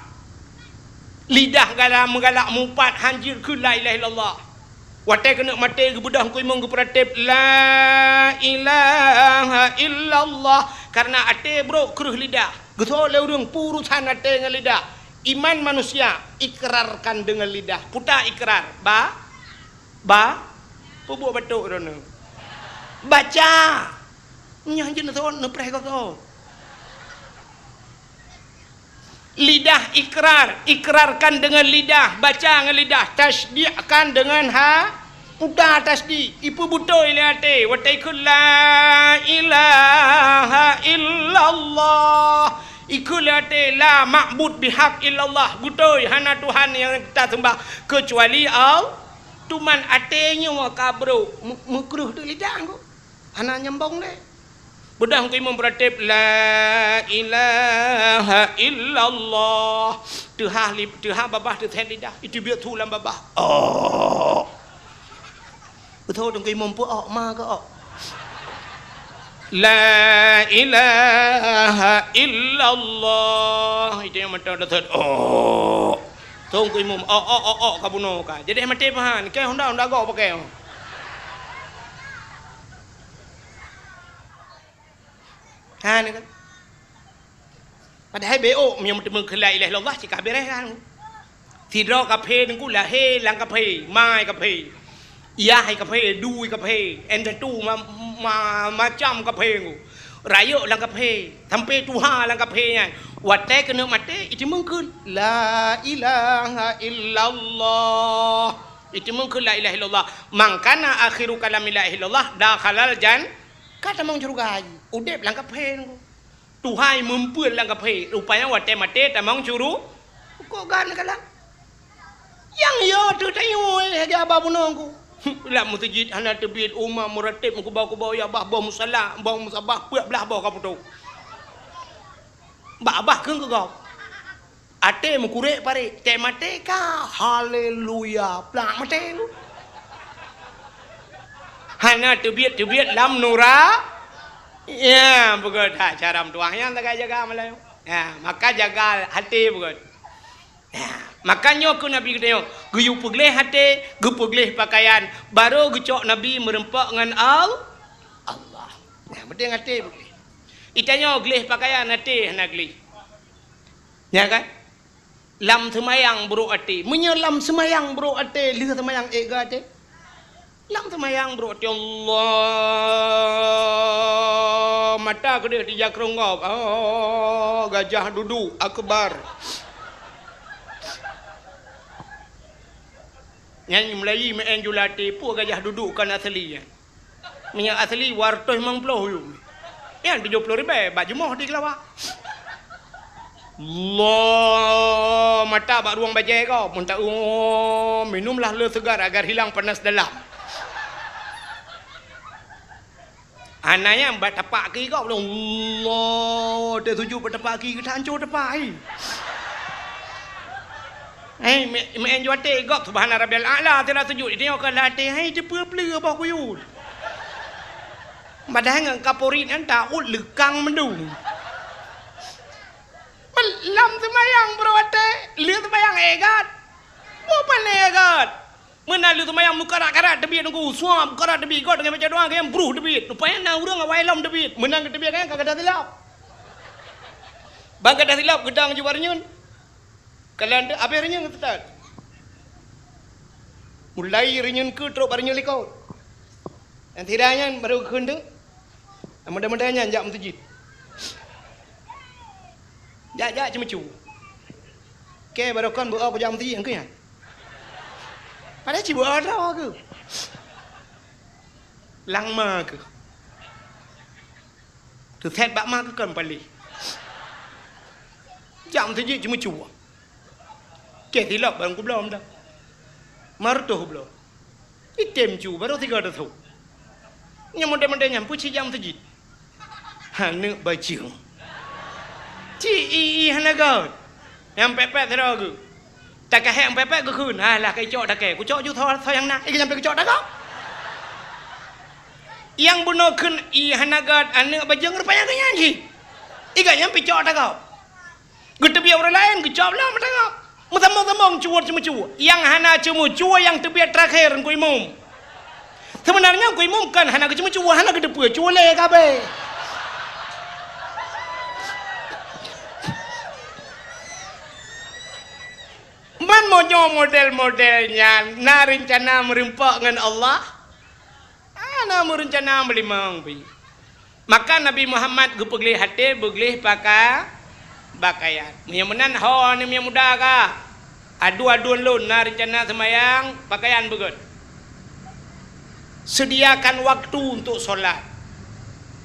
Lidah galak mumpat hanjut kun la ilaha illallah. Wate kena mate ke budak ku imong ke peratip la ilaha illallah. Karena ate bro keruh lidah. Getol leurung purusan ate dengan lidah. Iman manusia ikrarkan dengan lidah. Puta ikrar. Pubuh batuk rono. Baca. Nyah je nak tahu nepreh kau. Lidah ikrarkan dengan lidah, baca dengan lidah, tasdiqkan dengan putar tasdiq. Ipu butoi liate, wa taikul la ilaha illallah. Ikul liate la ma'bud bihaq illallah. Butoi hana Tuhan yang kita sembah kecuali Allah. Tuman atenya wa kabro, mukruh tu lidah aku. Hana nyambung deh. Budak aku imam beratib la ilaha illallah. Tuhan babah tu teh lidah. Itu biar tulam babah. Oh. Betul dong imam pun ma ke La ilaha illallah. Itu yang mata dah oh. Tunggu imam kabuno ka. Jadi mati pahan. Ke honda go pakai. Ni kan. Padahal BO yang mengkelai la ilaha illallah cakap beres kan. Tidak kafe nunggu lah lang kafe, mai kafe. Iya hai kafe, dui kafe, ente tu macam kafe ngu. Rayo lang kafe, sampai tuha lang kafe nya. Wate kena mate itu mungkin la ilaha illallah. Itu mungkin la ilaha illallah. Mangkana akhiru kalam la ilaha illallah dakhalal kata mang curugai, udep langkap pen. Tuhai mempul langkap pen. Rupanya wate mate tamang curu. Kok gan kalang? Yang yo tu tayo ga ba bunongku. Lah musjid hana tebit umma muratib ku bawa ya bah bawa musalla, bawa musabah puak belah bawa ka putu. Ba keung kau. Ate mukure pare, te mate ka haleluya. Plang mate lu. Hana tebit lam nura. Ya, begitu cara tuangnya tak jaga malah. Ya, maka jaga hati begitu. Ya, makanya aku Nabi kata, guyu pegleh hati, gu pegleh pakaian, baru gucok Nabi merempak dengan Allah. Ya, penting hati begleh. Itanya gleh pakaian hati nak gleh. Ya kan? Lam semayang bro hati, menyelam semayang bro hati, lihat semayang ega hati. Lam semayang bro hati Allah. Mata kedua di jakrong kau. Oh, gajah duduk akbar. Nyanyi Melayu main julati pu gajah duduk kan aslinya. Minyak asli wartoh memang puluh yu. Yang 70,000 baju moh di kelawak. Allah, mata bak ruang bajai kau. Minta minumlah le segar agar hilang panas dalam. Anaknya buat tapak kaki kau belum. Allah, dia tuju buat tapak kaki kita hancur tapak ai. Main juate gok subhana rabbil a'la tidak sujud. Dia akan latih hai cepel-ple apa ku yud. Padahal ngan kaporit kan tak ut lekang mendung. Lam semayang berwate, lihat semayang egat. Apa ni egat? Mana lihat semayang muka karat debit nunggu suam karat debit kau dengan macam doang yang bruh debit. Rupanya nak urang awai lam debit. Menang debit kan kagak ada silap. Bang ada silap gedang juarnyun. Kalian ada apa renyun ustaz? Mulai renyun ke teruk barunya likau. Yang tidaknya baru kendu. Mudah-mudahnya jak masjid. Jak cuma cu. Ke baru kan buat apa jam masjid yang ke ya? Padahal cibu ada ke? Langma ke? Tu set bak ma ke kan pali. Jam masjid cuma cu. Ke tilap barang ku belum dah. Martuh belum. Item cu baru 300. Yang mudah-mudahnya puci jam masjid. Hana baju. Ci hanaga. Yang pepet terus ke. Tak kah yang pepet ke kun. Alah kai cok dak ke. Ku cok ju thoi yang nak. Ai sampai ku cok dak kau. yang bunuhkan ihanagat anak bajang rupanya kenyan sih ikan yang picok tak kau getebi orang lain kecap lah mata kau mutamong cuat cuma cuat yang hana cuma cuat yang tebiat terakhir ku imum sebenarnya ku imum kan hana cuma cuat hana gedepi cuat le kabe man model-modelnya na rencana merempak dengan Allah ana merencana melimang pi maka Nabi Muhammad gepeglih hati beglih pakai bakaian yang menan ho ni yang muda ka adu-aduan lun na rencana semayang pakaian begut sediakan waktu untuk solat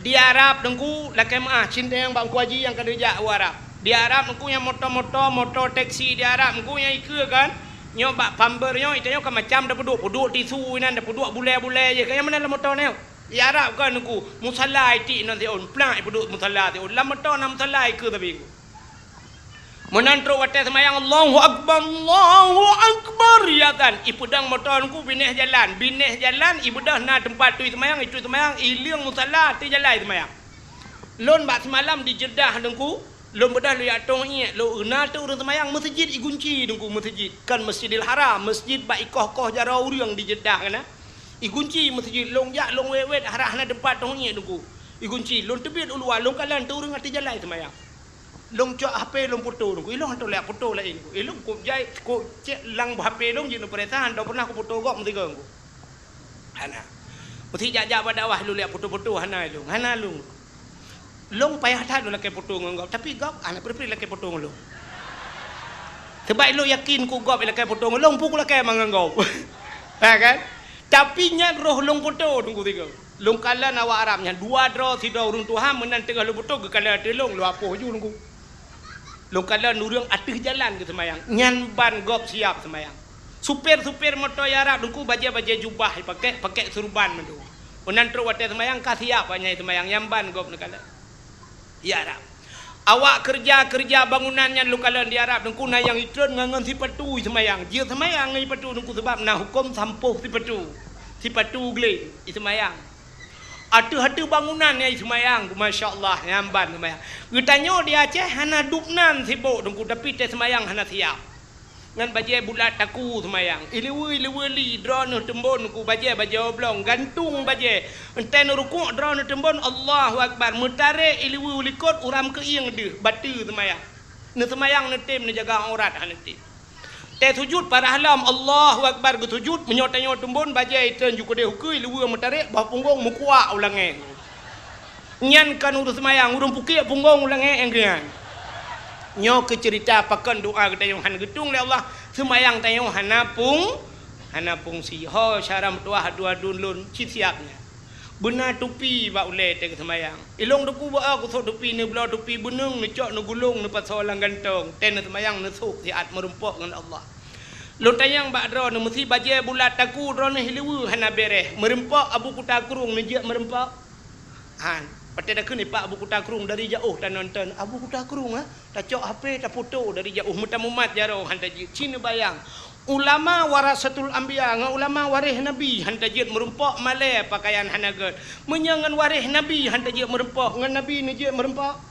di Arab dengku lakai maah cinta yang bangku haji yang kerja Arab di Arab dengku yang motor taksi di Arab dengku yang ikut kan nyo bak pamber nyo itu nyo kan macam dah puduk tisu nan dah puduk bule-bule je kan yang mana lah motor ni di Arab kan aku musalla itu nanti on plan puduk musalla tu lam motor nam musalla ikut tapi menantro watai semayang Allahu akbar ya kan ipudang motor aku bineh jalan ibu dah na tempat tu semayang itu semayang iling musalla tu jalan semayang lon bak semalam di Jeddah dengku lo bedah lo ya tong iet lo una tu urang semayang masjid igunci dengku masjid kan Masjidil Haram masjid ba ikoh-koh jara urang di Jeddah kana igunci masjid long jak long wewet harahna tempat tong iet dengku igunci long tebit ulua long kalan tu urang ati jalan semayang long cok HP long foto dengku ilong hantu lek foto lain dengku ilong ko jai ko cek lang HP long jin peretahan dah pernah ko foto gok mesti ganggu hana mesti jak-jak badawah lu lek foto-foto hana lu long payah dah lu laki potong ngau tapi gop anak pergi laki potong lu sebab lu yakin ku gop laki potong long pukul laki mangangau ha kan tapi nya roh long potong tunggu tiga long kala nawa Arabnya dua draw tidak urung Tuhan menan tengah lu potong ke kala telong lu apa ju tunggu long kala nurung atih jalan ke semayang nyan ban gop siap semayang supir motor Arab tunggu baja jubah pakai surban mendu menan tro watai semayang ka siap banyak semayang nyamban gop nakala di Arab awak kerja bangunannya lu kalau di Arab dengku na yang itron ngangan si patu semayang dia semayang ngai patu dengku sebab na hukum sampuh si patu gle semayang atu bangunan yang semayang masya-Allah nyamban semayang getanyo di Aceh hana duknan sibuk dengku tapi teh semayang hana siap ngan baje bulat taku semayang iliwi drone tembon ku baje oblong gantung baje enten rukuk drone tembon Allahu akbar mutare iliwi likot uram ke ieng deh batu semayang ne semayang ne tim ne jaga aurat hanti teh sujud para halam Allahu akbar ke sujud menyotanyo tembon baje iten juga deh ku iliwi mutare bah punggung mukua ulange nyan kan urus semayang urung pukik punggung ulange engkian nyo ke cerita pakan doa kita yang han gedung le Allah semayang tayong hanapung si ho syaram tuah dua dulun siapnya benar tupi ba ule te semayang ilong deku ba aku so tupi ni bela tupi benung ni cok ni gulung ni pasolang gantong ten semayang ni suk siat merempok dengan Allah lo tayang ba dro ni mesti baje bulat taku dro ni hilewu hana bereh merempok abu kutakrung ni je merempok han Pati dah kena pak Abu Kutakrung dari jauh tak nonton Abu Kutakrung tak cok HP tak foto dari jauh mumat jaro hantajid Cina bayang ulama warasatul anbiya ngan ulama warih nabi hantajid merempok malai pakaian hanagat menyangan warih nabi hantajid merempok ngan nabi najid merempok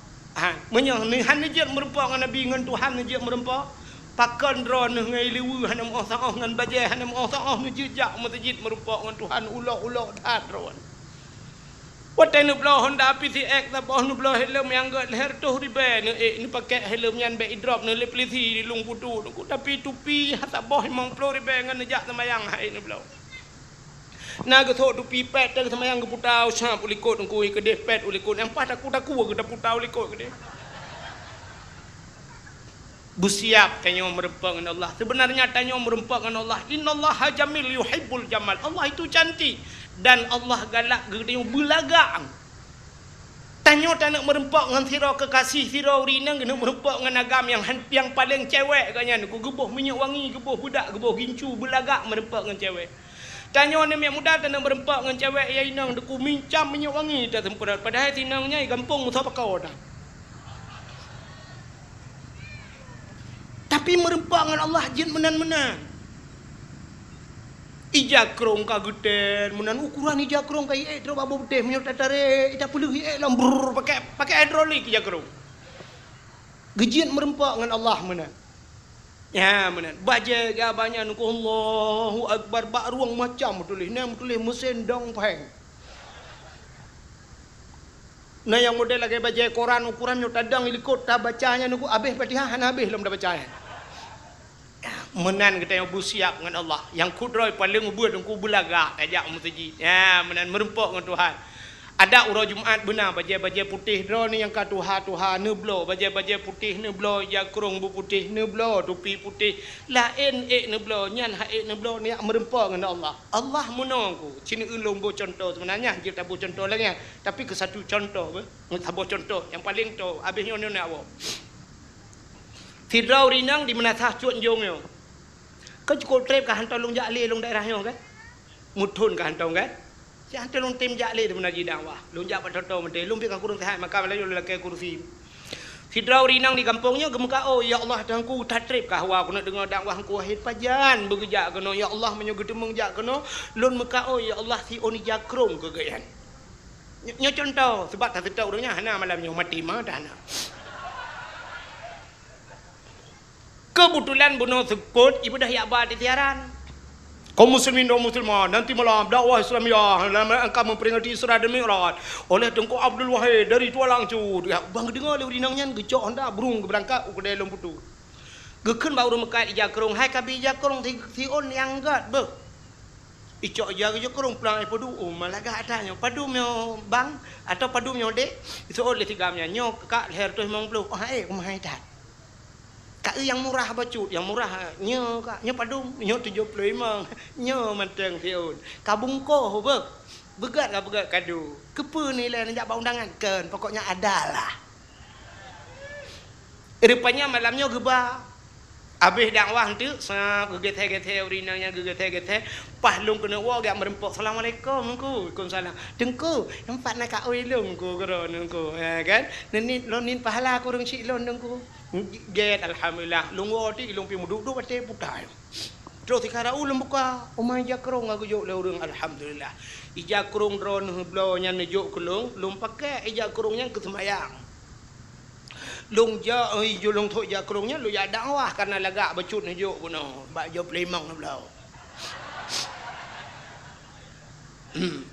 menyang ni hanajid merempok ngan nabi ngan Tuhan najid merempok pakan dron ngai liwu hanam oh ngan bajai hanam oh najid jak masjid merempok ngan Tuhan ulo dah dron Watai nu belah Honda PCX tak boh nu belah helm yang gat leher tuh ribe ni pakai helm yang back drop ni le polisi di lung putu tapi tupi tak boh memang plo ribe ngan nejak semayang hai nu belah na ke thok tupi pet tak semayang ke putau sap ulikot ku ke deh pet ulikot yang pas aku ke putau ulikot ke deh bersiap tanyo merempak dengan Allah sebenarnya tanyo merempak dengan Allah innallaha jamil yuhibbul jamal Allah itu cantik dan Allah galak gede belagak tanyo tak nak merempak dengan sira kekasih sira urina kena merempak dengan agam yang paling cewek katnya ku gebuh minyak wangi gebuh budak gebuh gincu belagak merempak dengan cewek tanyo ni minyak muda tak nak merempak dengan cewek yang inang deku mincam minyak wangi tak sempurna padahal tinangnya gampung musa pakau dah tapi merempak dengan Allah jin menan-menan Ija krong ka guten, munan ukuran ija krong ka terus babu beteh menyot tarik, ita perlu lambrur pakai hidrolik ija krong. Gejian merempak dengan Allah menan. Ya menan. Baje ga banyak nuku Allahu akbar bak ruang macam tulis, nem tulis mesin dong peng. Nah yang model lagi baca Quran ukuran nyot tadang ilikot ta bacanya nuku habis Fatihah habis belum dah baca. Menan kita yang bersiap dengan Allah. Yang kudroi paling ubud ku belaga ajak mustajid. Ya, menan merempok dengan Tuhan. Ada urau Jumaat benar baja-baja putih dro ni yang ka Tuhan neblo baja-baja putih neblo ya kurung bu putih neblo topi putih lain neblo nyan ha neblo ni merempok dengan Allah. Allah menongku. Cini ulung bo contoh sebenarnya kita bo contoh lagi tapi ke satu contoh bo contoh yang paling tu habisnya ni nak awak. Fidrau rinang di menasah cuat jongnya. Kau cukup trip kah hantar long jakle long daerahnya kan? Mutun kah hantar kan? Si hantar long tim jakle di mana jidang wah. Long jak pada tahu menteri. Long pikir kurang sehat maka malah jual lagi kursi. Fidrau rinang di kampungnya gemuka oh ya Allah dangku tak trip kah wah aku nak dengar dakwah ku wahid pajan bergejak kena ya Allah menyugut demung jak kena lon muka oh ya Allah si oni jakrong kegayan. Nyo contoh sebab tak tahu orangnya hana malamnya mati mah dah nak. Kebetulan bunuh sebut ibu dah yakba di tiaran. Kaum muslimin dan muslimat nanti malam dakwah Islamiah engkau memperingati Isra dan Mi'raj oleh Tengku Abdul Wahid dari Tua Langcu. Ya bang dengar le urinangnya gecok hendak burung berangkat ke dalam putu. Gekeun baru mekat ijakrong hai kabi ijakrong si on yang gat be. Icok ijakrong pulang padu malah gak adanya padu myo bang atau padu myo dek. Itu oleh tigamnya nyok kak leher tu 90. Oh hai kumai dah. Kak yang murah bacut, yang murah nyo kak nyo padung nyo 75 nyo manteng fiun. Kabungko be. Begat ka begat kadu. Kepa ni lah nak bawa undangan kan pokoknya adalah. Rupanya malamnya geba. Habis dakwah tu sa gegethe-gethe urinanya gegethe-gethe pahlung kena wa gak merempok assalamualaikum ku. Waalaikumsalam. Dengku nampak nak kak oi lung ku geron ku. Ya kan? Nenin lonin pahala kurang cik lon dengku. Get alhamdulillah lung wa ti lung pi duduk bate putai. Terus dikara ulum buka umai jakrong aku juk le urang alhamdulillah. Ijakrong dron blo nya nejuk kulung lum pakai ijakrongnya ke sembayang. Long ja jo long thok ja krongnya lu ya dakwah karena lagak becut nejuk puno bak jo plemang belau.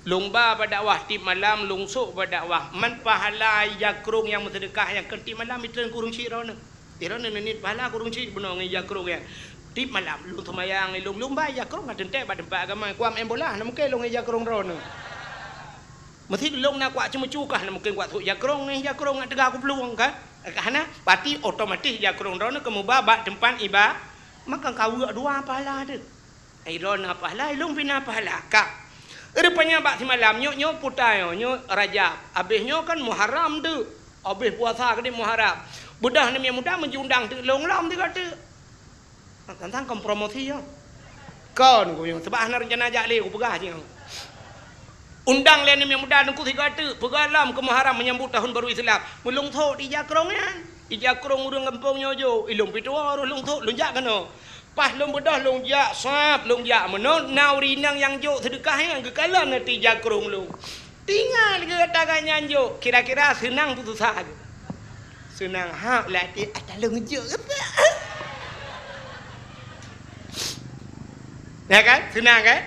Long ba berdakwah tip malam long sok berdakwah man pahala ja krong yang bersedekah yang ketip malam itren kurung cik rona. Tirona nenit pahala kurung cik puno ngai ja krong ya. Tip malam long semayang ni long ba ja krong aden ba tempat agama kuam embolah na mungkin long ngai ja krong rona. Mesti long nak kuat cuma cukah na mungkin kuat thok ja krong ngai ja krong nak tegak aku peluang kan. Karena pati otomatis ya kurung rona kemubah bak tempat iba maka kau dua pahala tu. Rona pahala ilung pina pahala kak. Rupanya bak si malam nyo putai nyo Rajab. Habisnya kan Muharram tu. Habis puasa ke dia Muharram. Budak ni yang muda menjundang tu long lam tu kata. Tentang kom promosi yo. Kon ku yang sebab nak rencana ajak le ku pegah je. Undang lain yang muda nungku tiga tu pegalam ke Muharram menyambut tahun baru Islam. Mulung thok di jakrong kan. Di jakrong urang kampungnya jo. Ilung pitua urang thok lunjak kena. Pas lung bedah lung jak sap lung jak menon naurinang yang jo sedekah yang kekalan nanti jakrong lu. Tinggal ke katakannya jo. Kira-kira senang tu susah. Senang ha latih ada lung jo. Ya kan? Senang kan?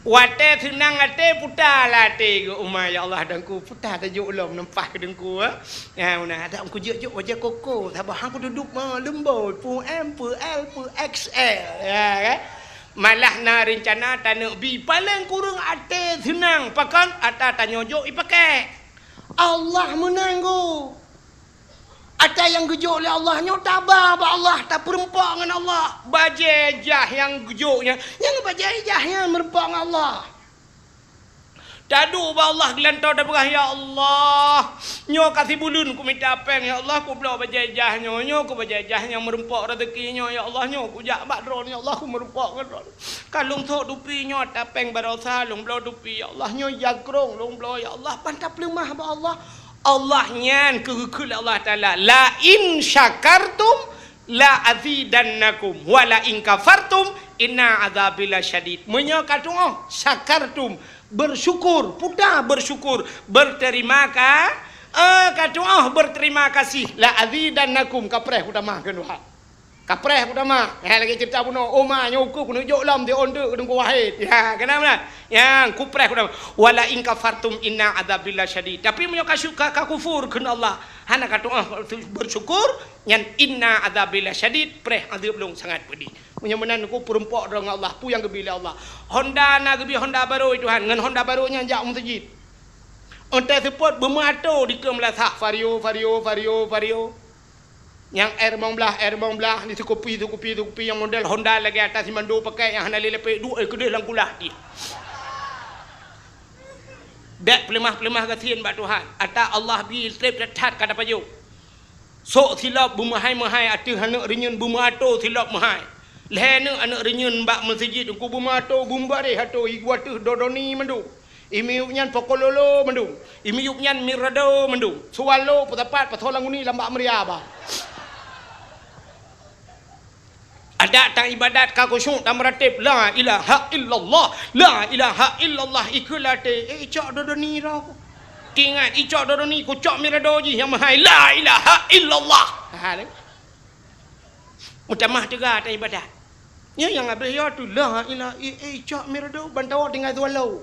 Wate senang ate putar lah ate ke umai ya Allah dengku putar tajuk ulum nempah ke dengku ya mana ada aku juk wajah koko sabah aku duduk mah lembut pu M pu L pu XL ya kan malah na rencana tanah bi paling kurang ate senang pakan ata tanya juk ipakai Allah menanggu ada yang gejuk oleh Allah nyo tabah ba Allah tak perempak dengan Allah bajejah yang gejuknya yang bajejah yang merempak dengan Allah dadu ba Allah gelantau dah berah ya Allah nyo kasih bulun ku minta peng ya Allah ku belau bajejah nyo ku bajejah yang merempak rezeki nyo ya Allah nyo ku jak bak dron ya Allah ku merempak dengan kalung thok dupi nyo tak peng barosa long belau dupi ya Allah nyo jakrong long belau ya Allah pantap lemah ba Allah Allah nyan kekul Allah Ta'ala la in syakartum la azidannakum wa la in kafartum inna adzabi lasyadid. Menyo kata syakartum, bersyukur, putar bersyukur, berterima kata berterima kasih, la azidannakum kapreh utama kedua. Kapreh utama. Lagi cerita puno oma nyoku kuno jok lam dia onde kedung wahid. Ya, kenapa? Yang kupreh utama. Wala in kafartum inna adzabi lasyadid. Tapi menyo ka kufur keun Allah. Hana kata bersyukur yang inna adzabi lasyadid, preh azab long sangat pedih. Menyemenan ku perempok dengan Allah pu yang gebila Allah. Honda na gebi Honda baru Tuhan, ngan Honda barunya jak masjid. Ontai sepot bermato di kemelah vario. Yang air belah ni kopi yang model Honda lagi atas mando pakai yang hana lepek dua kedai langkulah dia. Dak pelemah kasihan bak Tuhan. Ata Allah bi strip tat kada payu. Sok silap bumahai ati hana renyun bumato silap mahai. Lehne anak renyun bak masjid ku bumato bumbare hato igwatu dodoni mandu. Imi nyan pokololo mandu. Imi nyan mirado mandu. Suwalo putapat patolanguni lambak meriaba. Ada tang ibadat ka khusyuk tam ratib la ilaha illallah ikulate icak dodoni ra ko kingat icak dodoni ko cak mirado ji yang mahai la ilaha illallah ha ni utamah juga tang ibadat ya yang habis ya tu la ilaha icak mirado bantawa tinggal tualo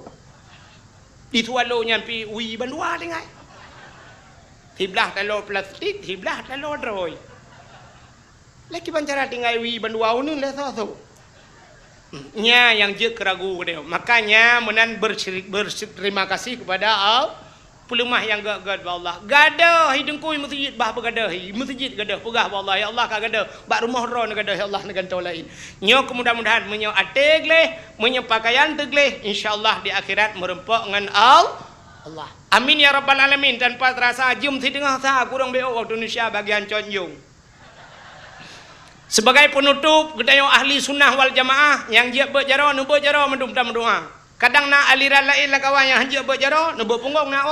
di tualo nyampi ui bandua tinggal tiblah talo plastik tiblah talo droi. Lagi pancara tinggal wi bandua unun lah tu. Nya yang je keragu dia. Makanya menan berterima kasih kepada pelemah yang gad Allah. Gadah hidungku masjid bah bergadah. Masjid gadah pegah Allah ya Allah ka gadah. Bak rumah ron gadah ya Allah negantau lain. Nyo mudah-mudahan menyo ategleh, menyo pakaian tegleh insyaallah di akhirat merempok dengan Allah. Amin ya rabbal alamin. Tanpa terasa jum di tengah sah kurang BO Indonesia bagian Conjung. Sebagai penutup kita yang ahli sunnah wal jamaah yang dia berjara nu berjara mendum tam doa. Kadang nak aliran lain lah kawan yang dia berjara nu berpunggung nak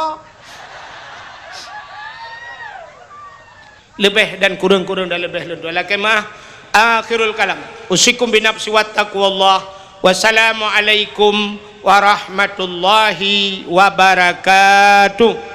lebih dan kurang-kurang dan lebih lendu. Lakemah akhirul kalam. Usikum binafsi wattaqwallah. Wassalamualaikum warahmatullahi wabarakatuh.